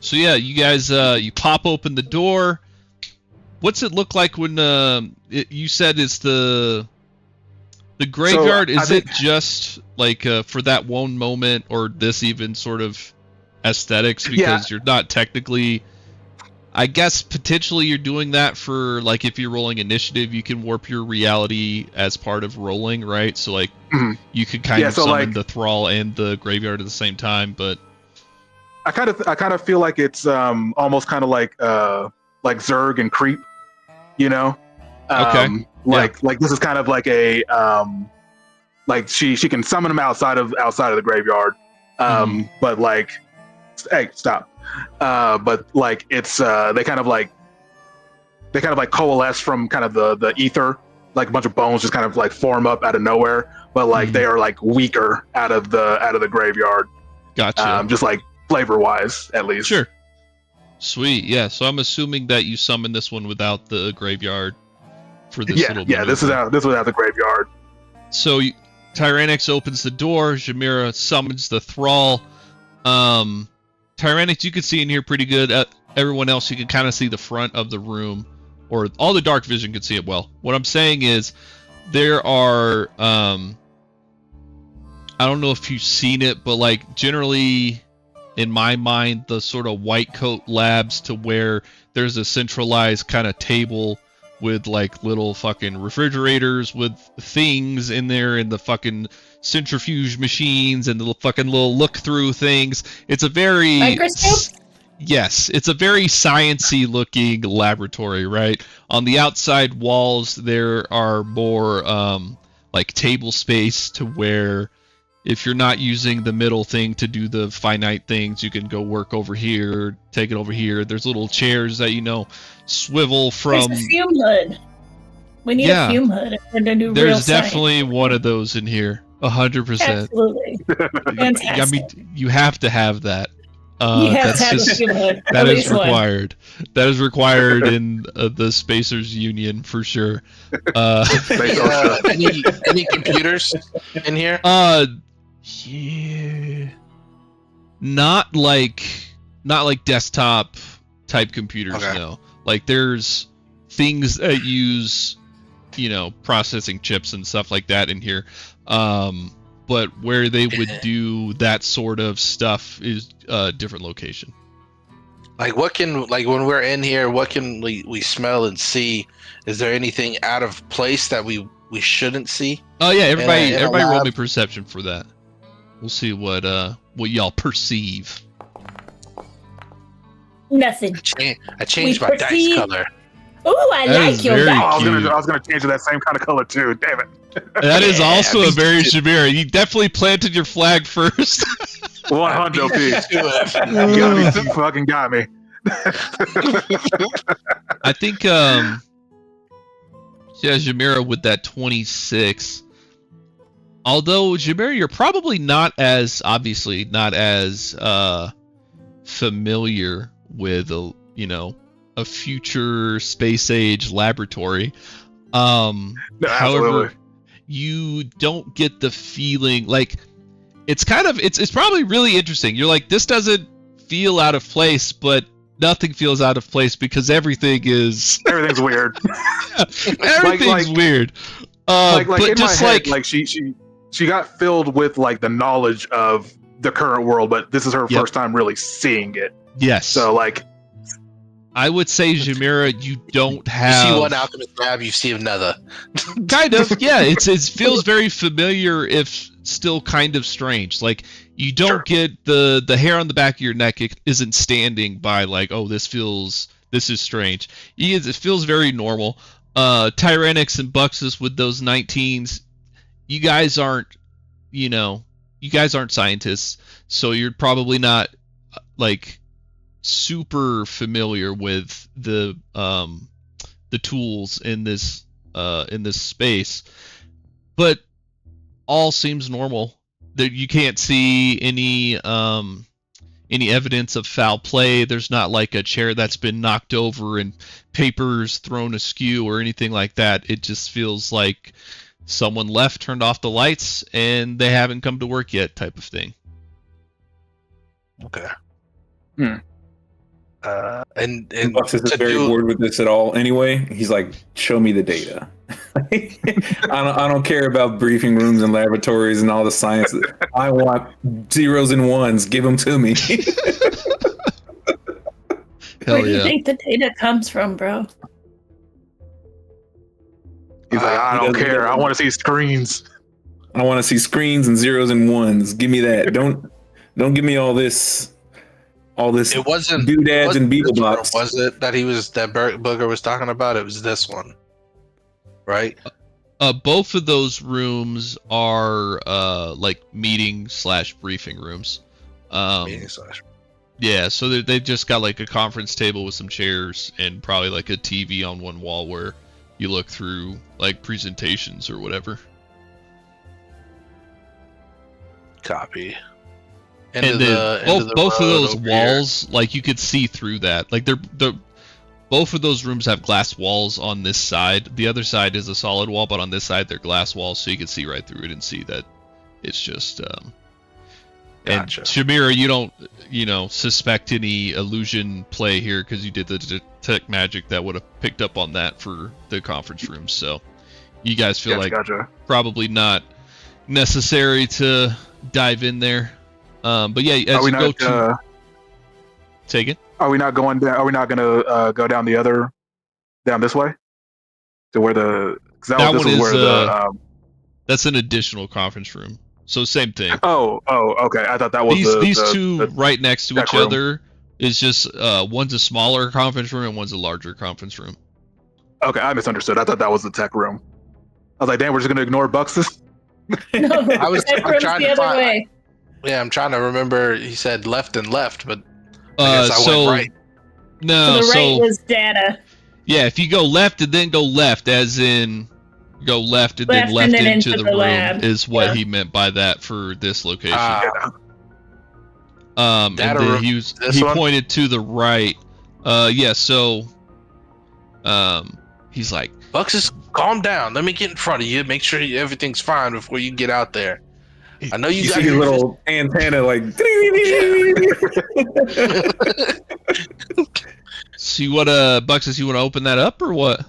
So yeah, you guys, you pop open the door. What's it look like when you said it's the graveyard? Is it just like for that one moment, or this even sort of aesthetics? Because you're not technically, I guess potentially you're doing that for like if you're rolling initiative, you can warp your reality as part of rolling, right? So like you could kind of summon like the thrall and the graveyard at the same time, but I kind of feel like it's almost kind of like Zerg and Creep, you know? Okay. Like this is kind of like a like she can summon them outside of the graveyard. But like, hey, stop. But like it's they kind of like coalesce from kind of the ether, like a bunch of bones just kind of like form up out of nowhere. But like they are like weaker out of the graveyard. Gotcha. Just like flavor wise, at least. Sure. Sweet. Yeah. So I'm assuming that you summoned this one without the graveyard for this little maneuver. This was without the graveyard. So Tyrannix opens the door. Jamira summons the thrall. Tyrannix, you can see in here pretty good. Everyone else, you can kind of see the front of the room, or all the dark vision can see it well. What I'm saying is there are I don't know if you've seen it, but like generally in my mind, the sort of white coat labs to where there's a centralized kind of table with like little fucking refrigerators with things in there and the fucking centrifuge machines and the fucking little look through things. It's a very Microscope? Yes, it's a very sciencey looking laboratory, right? On the outside walls there are more like table space to where if you're not using the middle thing to do the finite things, you can go work over here, take it over here. There's little chairs that, swivel from... There's a fume hood. We need a fume hood and to do real There's science. definitely one of those in here. 100%. Absolutely. Fantastic. I mean, you have to have that. You have that's to have just, a fume hood. that At is least one. required. That is required in the Spacers Union for sure. Any computers in here? Yeah. Not like desktop type computers, Okay. no. Like there's things that use, processing chips and stuff like that in here. But where they would do that sort of stuff is a different location. Like when we're in here, what can we smell and see? Is there anything out of place that we shouldn't see? Oh yeah, everybody in a roll lab? me perception for that. We'll see what y'all perceive. Nothing. I changed We my dice perceive- color. Ooh, I That like is your very dice. cute. I was gonna change to that same kind of color too. Damn it. That is Yeah, also me a very too. Shamira. You definitely planted your flag first. 100 P. To it. You fucking got me. I think yeah, Jamira with that 26. Although Jamira, you're probably not as familiar with a future space age laboratory. No, However, absolutely. you don't get the feeling like it's probably really interesting. You're like, this doesn't feel out of place, but nothing feels out of place because everything's weird. everything's weird. Like but in just my head, like she got filled with like the knowledge of the current world, but this is her Yep. first time really seeing it. yes. So like, I would say, Jamira, you don't You have see one alchemist lab, you see another. kind of, yeah. It feels very familiar, if still kind of strange. Like you don't Sure. get the hair on the back of your neck isn't standing by like, oh, this is strange. It feels very normal. Tyrannix and Buxus with those 19s, you guys aren't scientists, so you're probably not like super familiar with the tools in this space, but all seems normal. That you can't see any evidence of foul play. There's not like a chair that's been knocked over and papers thrown askew or anything like that. It just feels like someone left, turned off the lights, and they haven't come to work yet, type of thing. Okay. Hmm. And Bucks isn't to very do- bored with this at all. Anyway, he's like, "Show me the data." I don't care about briefing rooms and laboratories and all the science. I want zeros and ones. Give them to me. Where Hell do you yeah. think the data comes from, bro? he's like, I he don't doesn't care. get I it. want to see screens. I want to see screens and zeros and ones. Give me that. Don't give me all this it wasn't doodads and this beetle room, box. was it that Booger was talking about? It was this one, right? Both of those rooms are like meeting/briefing rooms. Meeting slash. Yeah, so they've just got like a conference table with some chairs and probably like a TV on one wall where you look through like presentations or whatever. Copy. And then both of those walls, like you could see through that. Like both of those rooms have glass walls on this side. The other side is a solid wall, but on this side they're glass walls, so you can see right through it and see that it's just. Gotcha. And Shamira, you don't suspect any illusion play here because you did the detect magic that would have picked up on that for the conference room. So you guys feel like Gotcha. probably not necessary to dive in there. But yeah, Are as we you go not? to Take it. Are we not going down? Are we not going to go down this way to where the? Because That this one is where is, the. That's an additional conference room. So same thing. Oh, okay. I thought that was These the two right next to tech each room. other is just one's a smaller conference room and one's a larger conference room. Okay, I misunderstood. I thought that was the tech room. I was like, damn, we're just gonna ignore Buxus. No, I was that I'm room's trying the to other find. way. Yeah, I'm trying to remember. He said left and left, but I guess I So went right. no, To the right so was data. yeah, if you go left and then go left, as in go left and then Left left and then into into the the room, lab. is what Yeah. he meant by that for this location. And Data then room. he one? pointed to the right. Yeah, so he's like, Buxus, calm down. Let me get in front of you. Make sure everything's fine before you get out there. I know you You got see his your little antenna like. so you want Buxus, you want to open that up or what?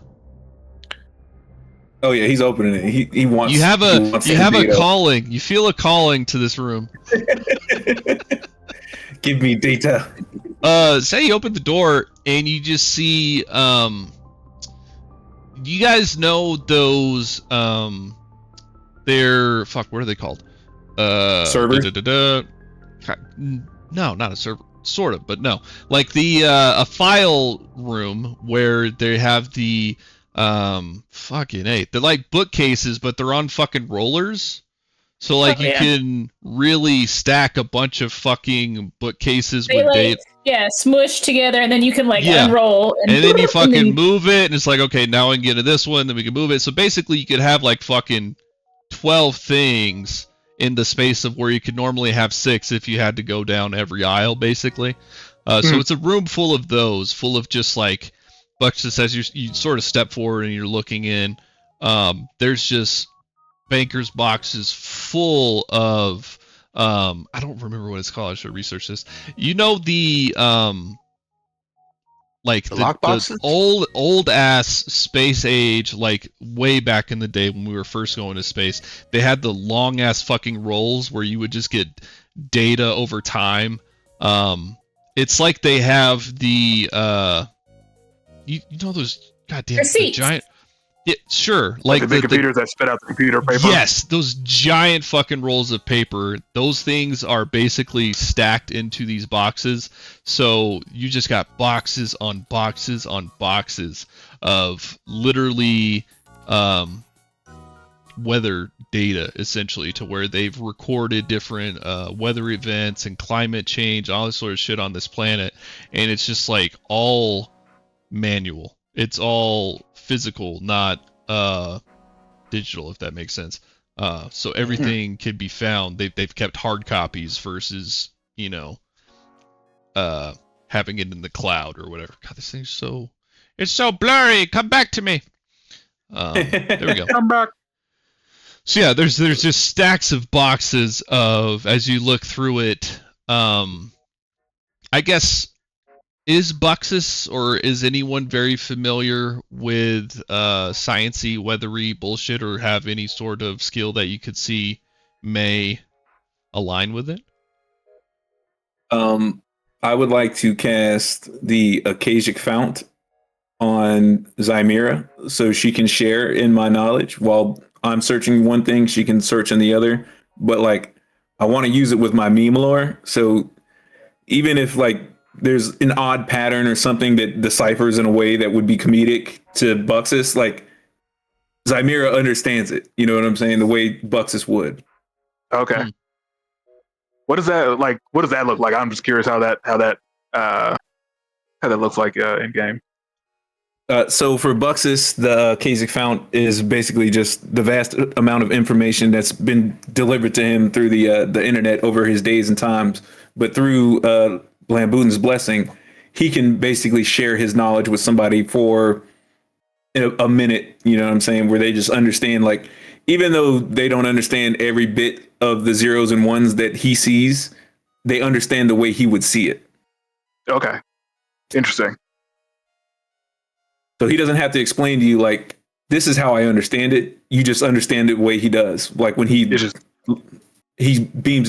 Oh yeah, he's opening it. He wants. You have he wants a data. calling. You feel a calling to this room. Give me data. Say you open the door and you just see you guys know those they're fuck, what are they called? Servers? No, not a server. Sort of, but no. Like the a file room where they have the fucking hey. They're like bookcases, but they're on fucking rollers. So like Oh, you yeah. can really stack a bunch of fucking bookcases They with like, data. yeah, smush together, and then you can like Yeah. unroll, And then you fucking then move it, and it's like, okay, now I can get to this one, then we can move it. So basically, you could have like fucking 12 things in the space of where you could normally have 6 if you had to go down every aisle, basically. So it's a room full of those, full of just like, Bucks just says you sort of step forward and you're looking in. There's just banker's boxes full of, I don't remember what it's called. I should research this. You know the like The the lockboxes? old ass space age, like way back in the day when we were first going to space, they had the long ass fucking rolls where you would just get data over time. It's like they have the you know those goddamn the Receipts. giant, yeah, sure, Like the big computers that spit out the computer paper. yes, those giant fucking rolls of paper. Those things are basically stacked into these boxes. So you just got boxes on boxes on boxes of literally weather data, essentially, to where they've recorded different weather events and climate change, all this sort of shit on this planet. And it's just like all manual. It's all physical, not digital, if that makes sense. So everything can be found. They've kept hard copies versus, you know, having it in the cloud or whatever. God, this thing's it's so blurry. Come back to me. There we go. Come back. So yeah, there's just stacks of boxes of, as you look through it. I guess, is Buxus or is anyone very familiar with sciencey, weathery bullshit, or have any sort of skill that you could see may align with it? I would like to cast the Akashic Fount on Zymira so she can share in my knowledge. While I'm searching one thing, she can search in the other. But like, I want to use it with my meme lore. So even if like there's an odd pattern or something that deciphers in a way that would be comedic to Buxus, like Zymira understands it. You know what I'm saying? The way Buxus would. Okay. What does that like? What does that look like? I'm just curious how that looks like in game. So for Buxus, the Kasich Fount is basically just the vast amount of information that's been delivered to him through the internet over his days and times. But through Lamboon's blessing, he can basically share his knowledge with somebody for a minute. You know what I'm saying? Where they just understand, like, even though they don't understand every bit of the zeros and ones that he sees, they understand the way he would see it. Okay. Interesting. So he doesn't have to explain to you, like, this is how I understand it. You just understand it the way he does. Like when he beams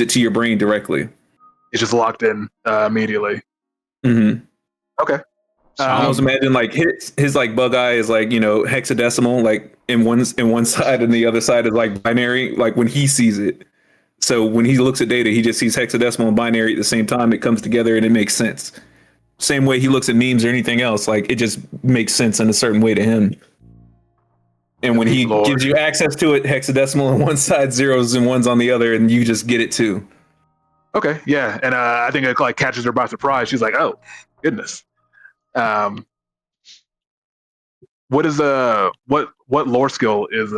it to your brain directly. It's just locked in immediately. Mm-hmm. Okay. I almost imagine like his like bug eye is like, you know, hexadecimal, like in one side and the other side is like binary, like when he sees it. So when he looks at data, he just sees hexadecimal and binary at the same time. It comes together and it makes sense. Same way he looks at memes or anything else, like it just makes sense in a certain way to him. And when he Lord. gives you access to it, hexadecimal on one side, zeros and ones on the other, and you just get it too. Okay, yeah, and I think it like catches her by surprise. She's like, "Oh, goodness." What is what lore skill is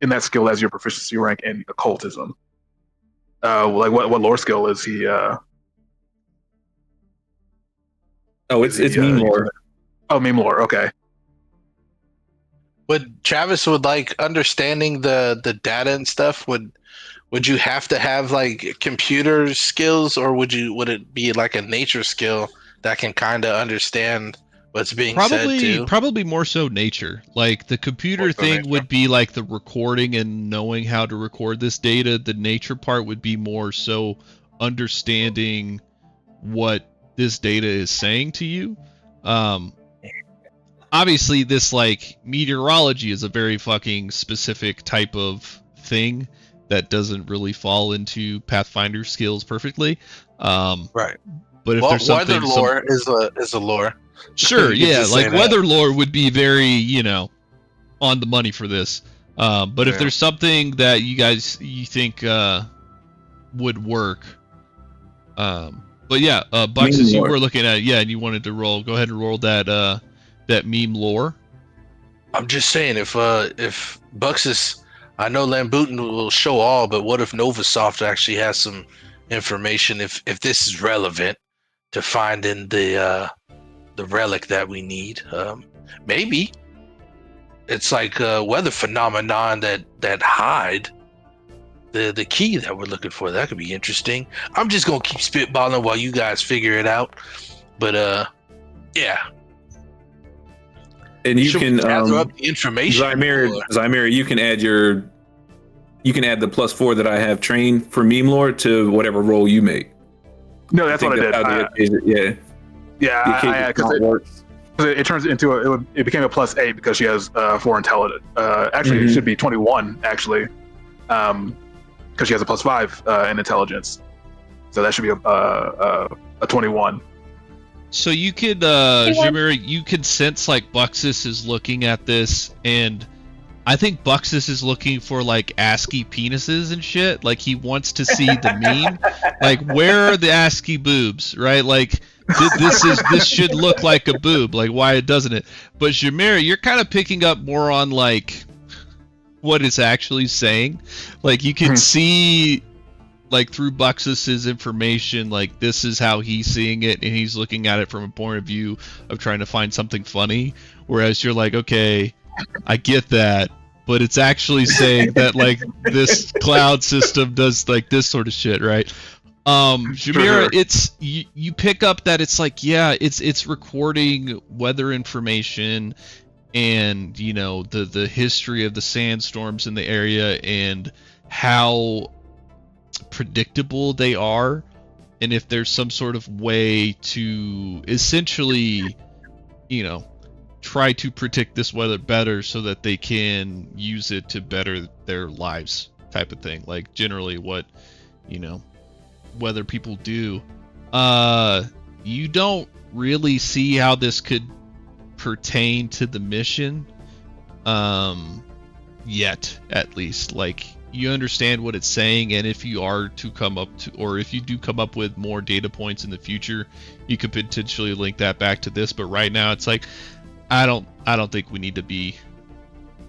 in that skill as your proficiency rank in occultism? Like what lore skill is he? Oh, it's is he, meme lore. Oh, meme lore. Okay. Would Travis would like understanding the data and stuff? Would you have to have like computer skills, or would it be like a nature skill that can kind of understand what's being said too? Probably more so nature. Like the computer More so thing nature. would be like the recording and knowing how to record this data. The nature part would be more so understanding what this data is saying to you. Obviously this like meteorology is a very fucking specific type of thing that doesn't really fall into Pathfinder skills perfectly. Right. But if Well, there's something weather lore is a lore. Sure, You could yeah, just say like that. weather lore would be very, you know, on the money for this. But if Yeah. there's something that you think would work, but yeah, Bucks, Meme as you lore. were looking at it, yeah, and you wanted to roll, go ahead and roll that meme lore. I'm just saying, if Bucks is, I know Lambutin will show all, but what if Novasoft actually has some information? If this is relevant to finding the relic that we need, maybe it's like a weather phenomenon that hide the key that we're looking for. That could be interesting. I'm just gonna keep spitballing while you guys figure it out. But yeah, And you should can we gather up the information? Zymir, you can add the +4 that I have trained for meme lore to whatever roll you make. No, that's what I did. How the occasion, yeah. Yeah, The occasion because count works. it turns into it became a +8 because she has 4 intelligence. Actually, it should be 21 actually, because she has a +5 in intelligence. So that should be a 21. So you could, Jimmy, you could sense like Buxus is looking at this, and I think Buxus is looking for like ASCII penises and shit. Like he wants to see the meme. Like where are the ASCII boobs, right? Like this should look like a boob. Like why doesn't it? But Jimmy, you're kind of picking up more on like what it's actually saying. Like you can see. Like through Buxus's information, like this is how he's seeing it, and he's looking at it from a point of view of trying to find something funny. Whereas you're like, okay, I get that, but it's actually saying that like this cloud system does like this sort of shit, right? Jamira, it's you pick up that it's like, yeah, it's recording weather information and you know the history of the sandstorms in the area and how predictable they are, and if there's some sort of way to essentially, you know, try to predict this weather better so that they can use it to better their lives, type of thing. Like generally what, you know, weather people do. You don't really see how this could pertain to the mission yet, at least. Like you understand what it's saying, and if you are to come up to, or if you do come up with more data points in the future, you could potentially link that back to this. But right now, it's like I don't think we need to be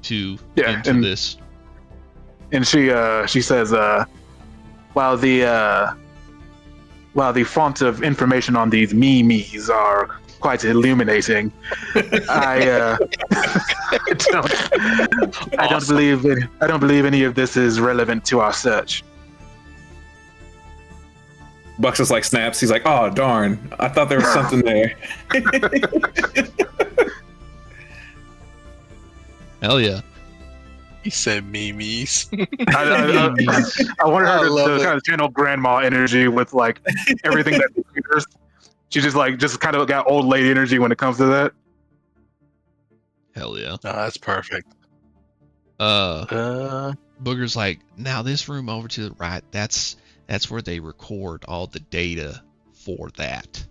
too into this. And she says, while the font of information on these memes are quite illuminating, I don't believe any of this is relevant to our search. Bucks is like snaps. He's like, oh darn! I thought there was something there. Hell yeah. He said memes. I wanted I her love to it. kind of channel grandma energy with like everything that hears. She just kind of got old lady energy when it comes to that. Hell yeah. No, that's perfect. Booger's like, now this room over to the right, that's where they record all the data for that.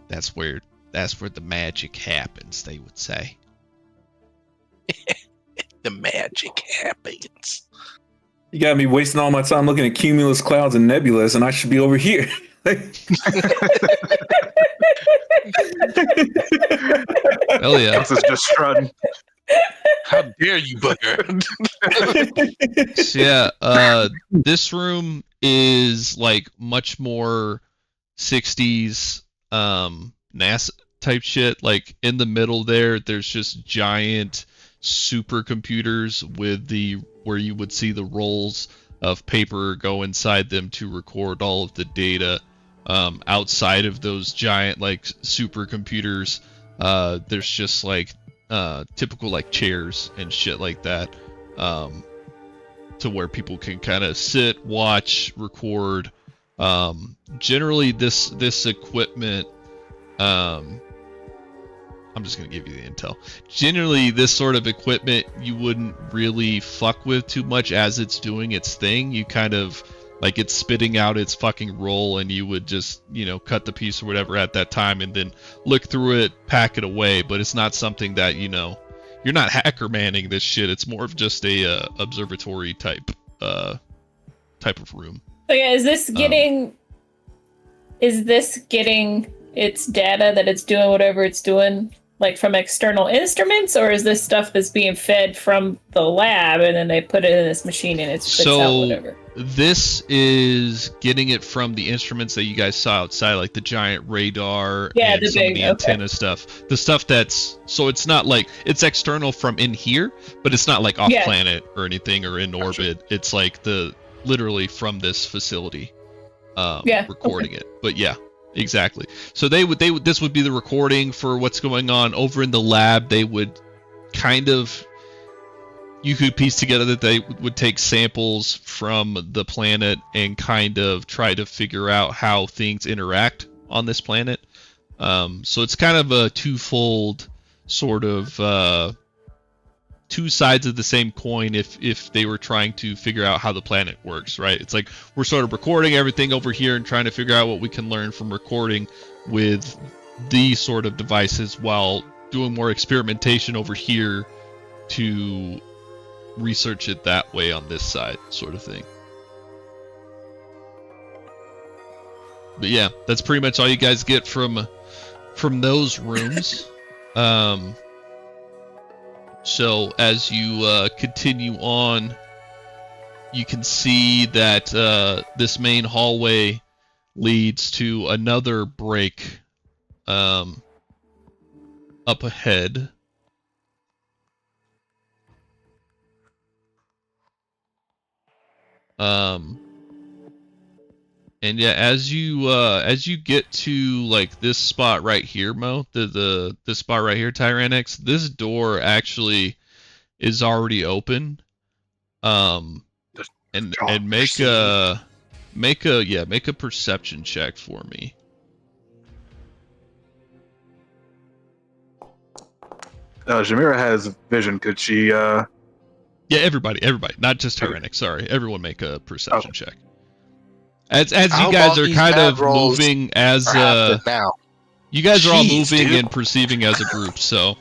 That's where the magic happens, they would say. The magic happens. You got me wasting all my time looking at cumulus clouds and nebulas, and I should be over here. Hell yeah. This is just strutting. How dare you, Booker? So yeah, this room is like much more 60s NASA type shit. Like in the middle there's just giant supercomputers with where you would see the rolls of paper go inside them to record all of the data. Outside of those giant like supercomputers, there's just like typical like chairs and shit like that, to where people can kind of sit, watch, record. Generally this equipment, I'm just gonna give you the intel. Generally, this sort of equipment you wouldn't really fuck with too much as it's doing its thing. You kind of like it's spitting out its fucking roll, and you would just cut the piece or whatever at that time, and then look through it, pack it away. But it's not something that you're not hacker manning this shit. It's more of just a observatory type of room. So yeah, is this getting its data that it's doing whatever it's doing like from external instruments, or is this stuff that's being fed from the lab and then they put it in this machine and it spits out whatever? This is getting it from the instruments that you guys saw outside, like the giant radar and some of the antenna stuff. The stuff so it's not like it's external from in here, but it's not like off planet or anything or in orbit. It's like literally from this facility recording it. But yeah. Exactly. So this would be the recording for what's going on over in the lab. They would you could piece together that they would take samples from the planet and kind of try to figure out how things interact on this planet. So it's kind of a twofold sort of two sides of the same coin if they were trying to figure out how the planet works, right? It's like we're sort of recording everything over here and trying to figure out what we can learn from recording with these sort of devices while doing more experimentation over here to research it that way on this side, sort of thing. But yeah, that's pretty much all you guys get from those rooms. So as you continue on, you can see that this main hallway leads to another break up ahead. And yeah, as you get to like this spot right here, Mo, the spot right here, Tyrannix, this door actually is already open. And make a perception check for me. Jamira has vision. Could she? Yeah, everybody, not just Tyrannix. Sorry, everyone make a perception check. As you guys are kind of moving as now. You guys are all moving and perceiving as a group, so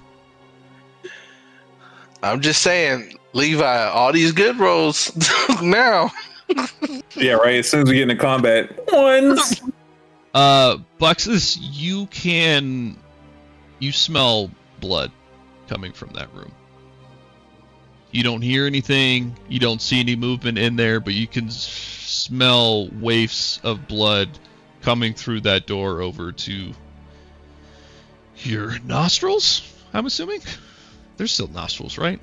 I'm just saying, Levi, all these good rolls now. Yeah, right. As soon as we get into combat, ones. Buxus, you smell blood coming from that room. You don't hear anything, you don't see any movement in there, but you can smell wafts of blood coming through that door over to your nostrils, I'm assuming? They're still nostrils, right?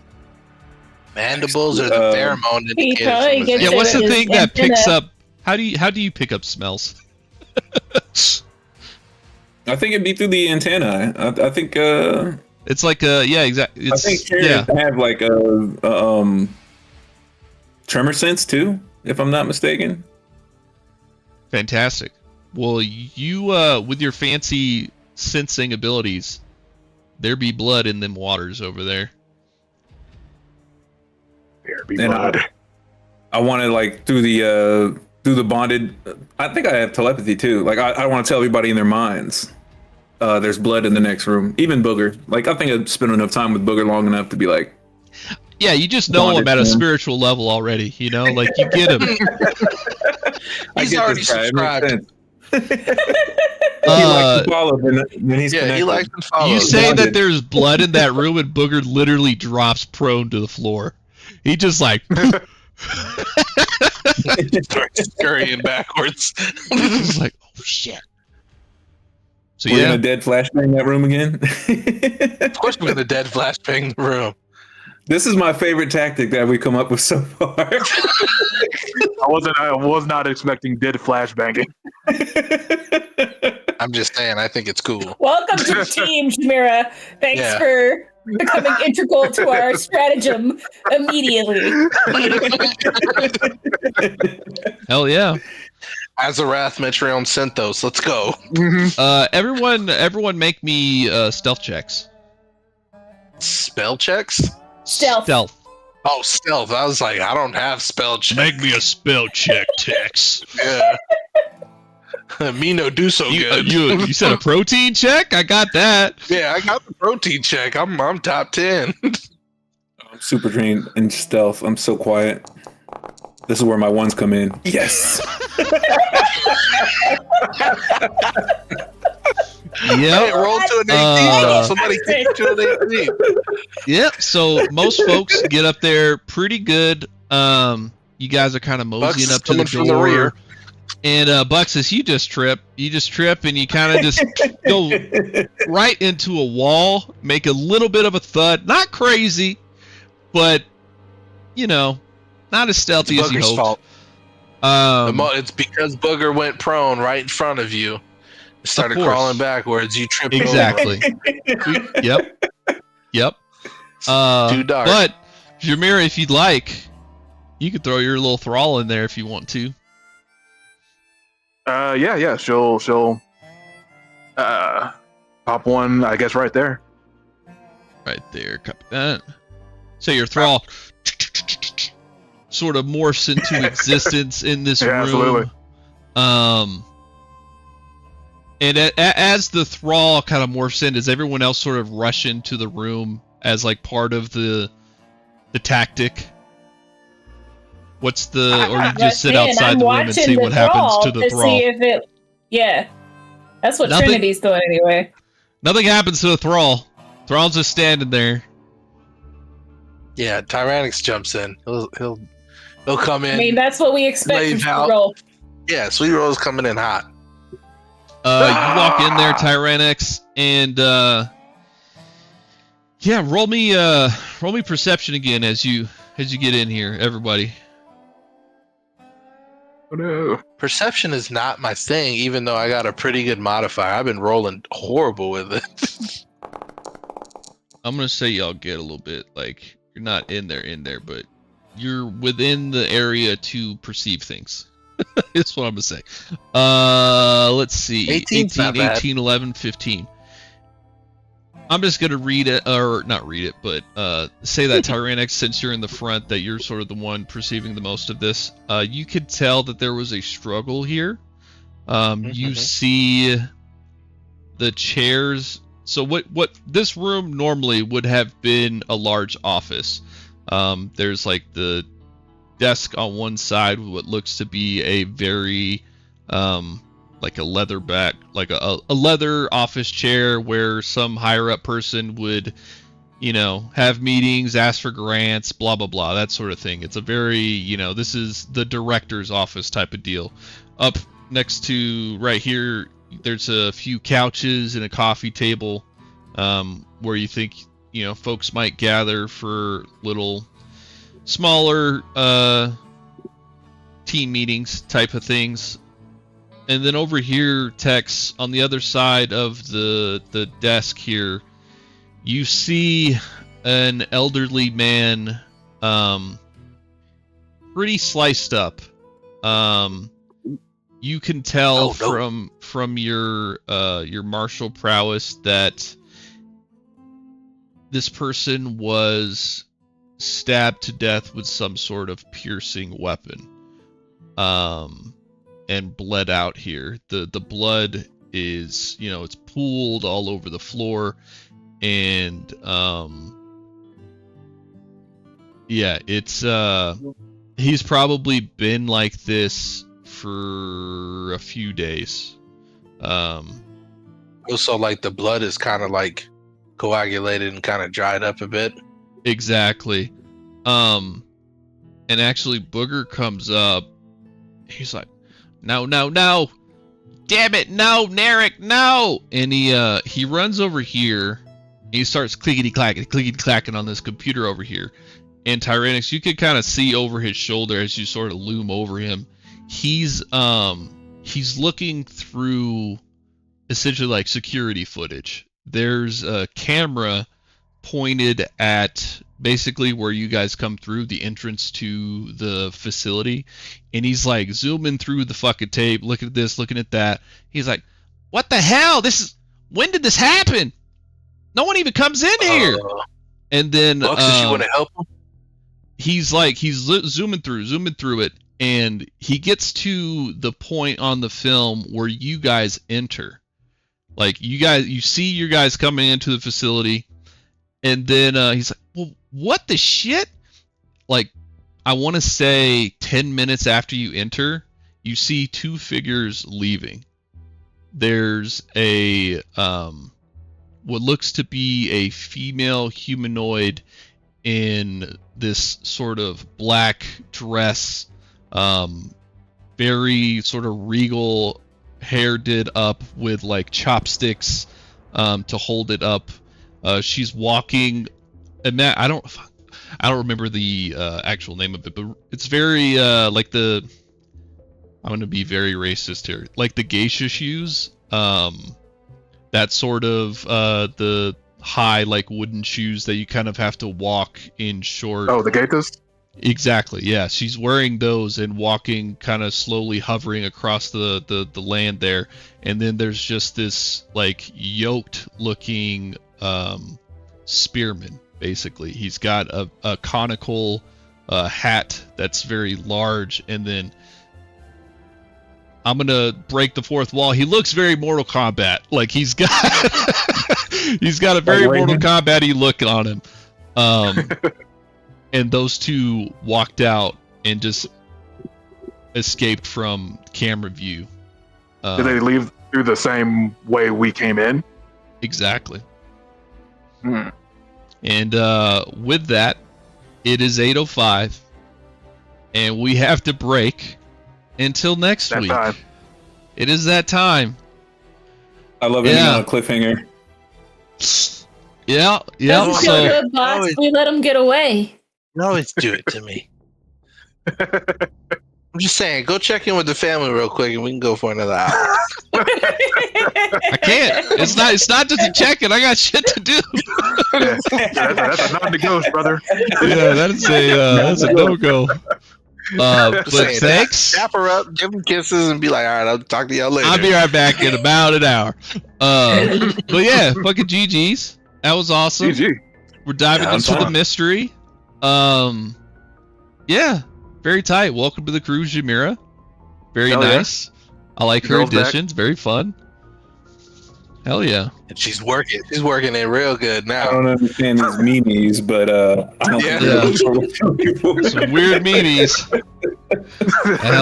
Mandibles are the pheromone indicator. Yeah, what's the thing that picks up? How do you pick up smells? I think it'd be through the antenna. I think it's like exactly. I think carriers have like tremor sense too, if I'm not mistaken. Fantastic. Well, you with your fancy sensing abilities, there be blood in them waters over there. There be And blood. I want to like through the bonded. I think I have telepathy too. Like I want to tell everybody in their minds. There's blood in the next room. Even Booger. Like I think I've spent enough time with Booger long enough to be like. Yeah, you just know him at a spiritual level already. You know, like you get him. He's already subscribed. He likes to follow, then he's Yeah, he connected. likes to follow. You say that Bonded. there's blood in that room, and Booger literally drops prone to the floor. He just like starts scurrying backwards. he's like, oh shit. So We're yeah, gonna dead flashbang that room again. Of course, we're gonna dead flashbang the room. This is my favorite tactic that we come up with so far. I was not expecting dead flashbanging. I'm just saying, I think it's cool. Welcome to the team, Shamira. Thanks Yeah. for becoming integral to our stratagem immediately. hell yeah. Azarath, Metreon, Centos. Let's go. Everyone, make me stealth checks. Spell checks? Stealth. Oh, stealth. I was like, I don't have spell checks. Make me a spell check, Tex. Yeah. Me no do so good. You said a protein check? I got that. Yeah, I got the protein check. I'm top 10. I'm super trained in stealth. I'm so quiet. This is where my ones come in. Yes. Hey, Yep. roll to an 18 though. Somebody kick it to an 18. Yep. So most folks get up there pretty good. You guys are kind of Bucks moseying is up to the coming from the door. rear. And Bucks, as you just trip and you kind of just go right into a wall, make a little bit of a thud. Not crazy, but you know, not as stealthy as you Booger's hoped. fault. It's because Booger went prone right in front of you. Started course. crawling backwards. You tripped over. Exactly. Yep. Too dark. But Jameer, if you'd like, you could throw your little thrall in there if you want to. Yeah. She'll pop one, I guess, right there. Right there, copy that. So your thrall sort of morphs into existence in this Yeah, room. absolutely. And as the thrall kind of morphs in, does everyone else sort of rush into the room as like part of the tactic? What's the, or you just sit outside the room and see what happens to the thrall? See if it, yeah, that's what Nothing- Trinity's doing anyway. Nothing happens to the thrall. Thrall's just standing there. Yeah, Tyrannix jumps in. He'll come in. I mean, that's what we expect Lays from out. Roll. Yeah, Sweet Roll's coming in hot. You walk in there, Tyrannix, and yeah, roll me perception again as you get in here, everybody. Oh, no. Perception is not my thing, even though I got a pretty good modifier. I've been rolling horrible with it. I'm gonna say y'all get a little bit like you're not in there, but you're within the area to perceive things. That's what I'm gonna say. Let's see. 18's not bad. 18, 11, 15. I'm just gonna read it, or not read it, but say that Tyrannix, since you're in the front, that you're sort of the one perceiving the most of this. You could tell that there was a struggle here. You see the chairs. So what this room normally would have been a large office. There's like the desk on one side with what looks to be a very like a leather back, like a leather office chair where some higher up person would, you know, have meetings, ask for grants, blah blah blah, that sort of thing. It's a very, you know, this is the director's office type of deal. Up next to right here, there's a few couches and a coffee table where you think, you know, folks might gather for little smaller team meetings type of things. And then over here, Tex, on the other side of the desk here, you see an elderly man pretty sliced up. You can tell from your martial prowess that this person was stabbed to death with some sort of piercing weapon, and bled out here. The blood is, it's pooled all over the floor, and yeah, it's he's probably been like this for a few days. Also, like the blood is kind of like coagulated and kind of dried up a bit. Exactly. And actually Booger comes up. He's like, no, damn it, no, Narek, no. And he runs over here. And he starts clickety clacking on this computer over here. And Tyrannix, you can kind of see over his shoulder as you sort of loom over him. He's looking through essentially like security footage. There's a camera pointed at basically where you guys come through, the entrance to the facility, and he's like zooming through the fucking tape, looking at this, looking at that. He's like, what the hell? When did this happen? No one even comes in here. And then Bucks, does you want to help him? He's zooming through it, and he gets to the point on the film where you guys enter. Like, you see your guys coming into the facility, and then he's like, well, what the shit? Like, I want to say 10 minutes after you enter, you see two figures leaving. There's a what looks to be a female humanoid in this sort of black dress, very sort of regal, hair did up with like chopsticks to hold it up. She's walking, and that I don't remember the actual name of it, but it's very like I'm gonna be very racist here, like the geisha shoes. That sort of the high like wooden shoes that you kind of have to walk in short. Oh, the Gatos? Exactly, yeah. She's wearing those and walking kind of slowly, hovering across the land there. And then there's just this like yoked looking spearman, basically. He's got a conical hat that's very large, and then I'm gonna break the fourth wall. He looks very Mortal Kombat. Like he's got he's got a very Mortal Kombat-y look on him. And those two walked out and just escaped from camera view. Did they leave through the same way we came in? Exactly. Hmm. And with that, it is 8:05, and we have to break until next week. Time. It is that time. I love it on a cliffhanger. Yeah. Doesn't feel So good, boss. We let him get away. You always do it to me. I'm just saying, go check in with the family real quick, and we can go for another hour. I can't. It's not just a check-in. I got shit to do. That's a non-negotiable, brother. Yeah, that's a no-go. But saying, thanks. Tap her up, give them kisses, and be like, all right, I'll talk to y'all later. I'll be right back in about an hour. But yeah, fucking GG's. That was awesome. GG. We're diving into the mystery. Yeah, very tight. Welcome to the crew, Jamira. Very Hell nice. Yeah. I like her additions. Very fun. Hell yeah. And she's working. She's working it real good now. I don't understand these memes, but I don't think Some weird memes. Hell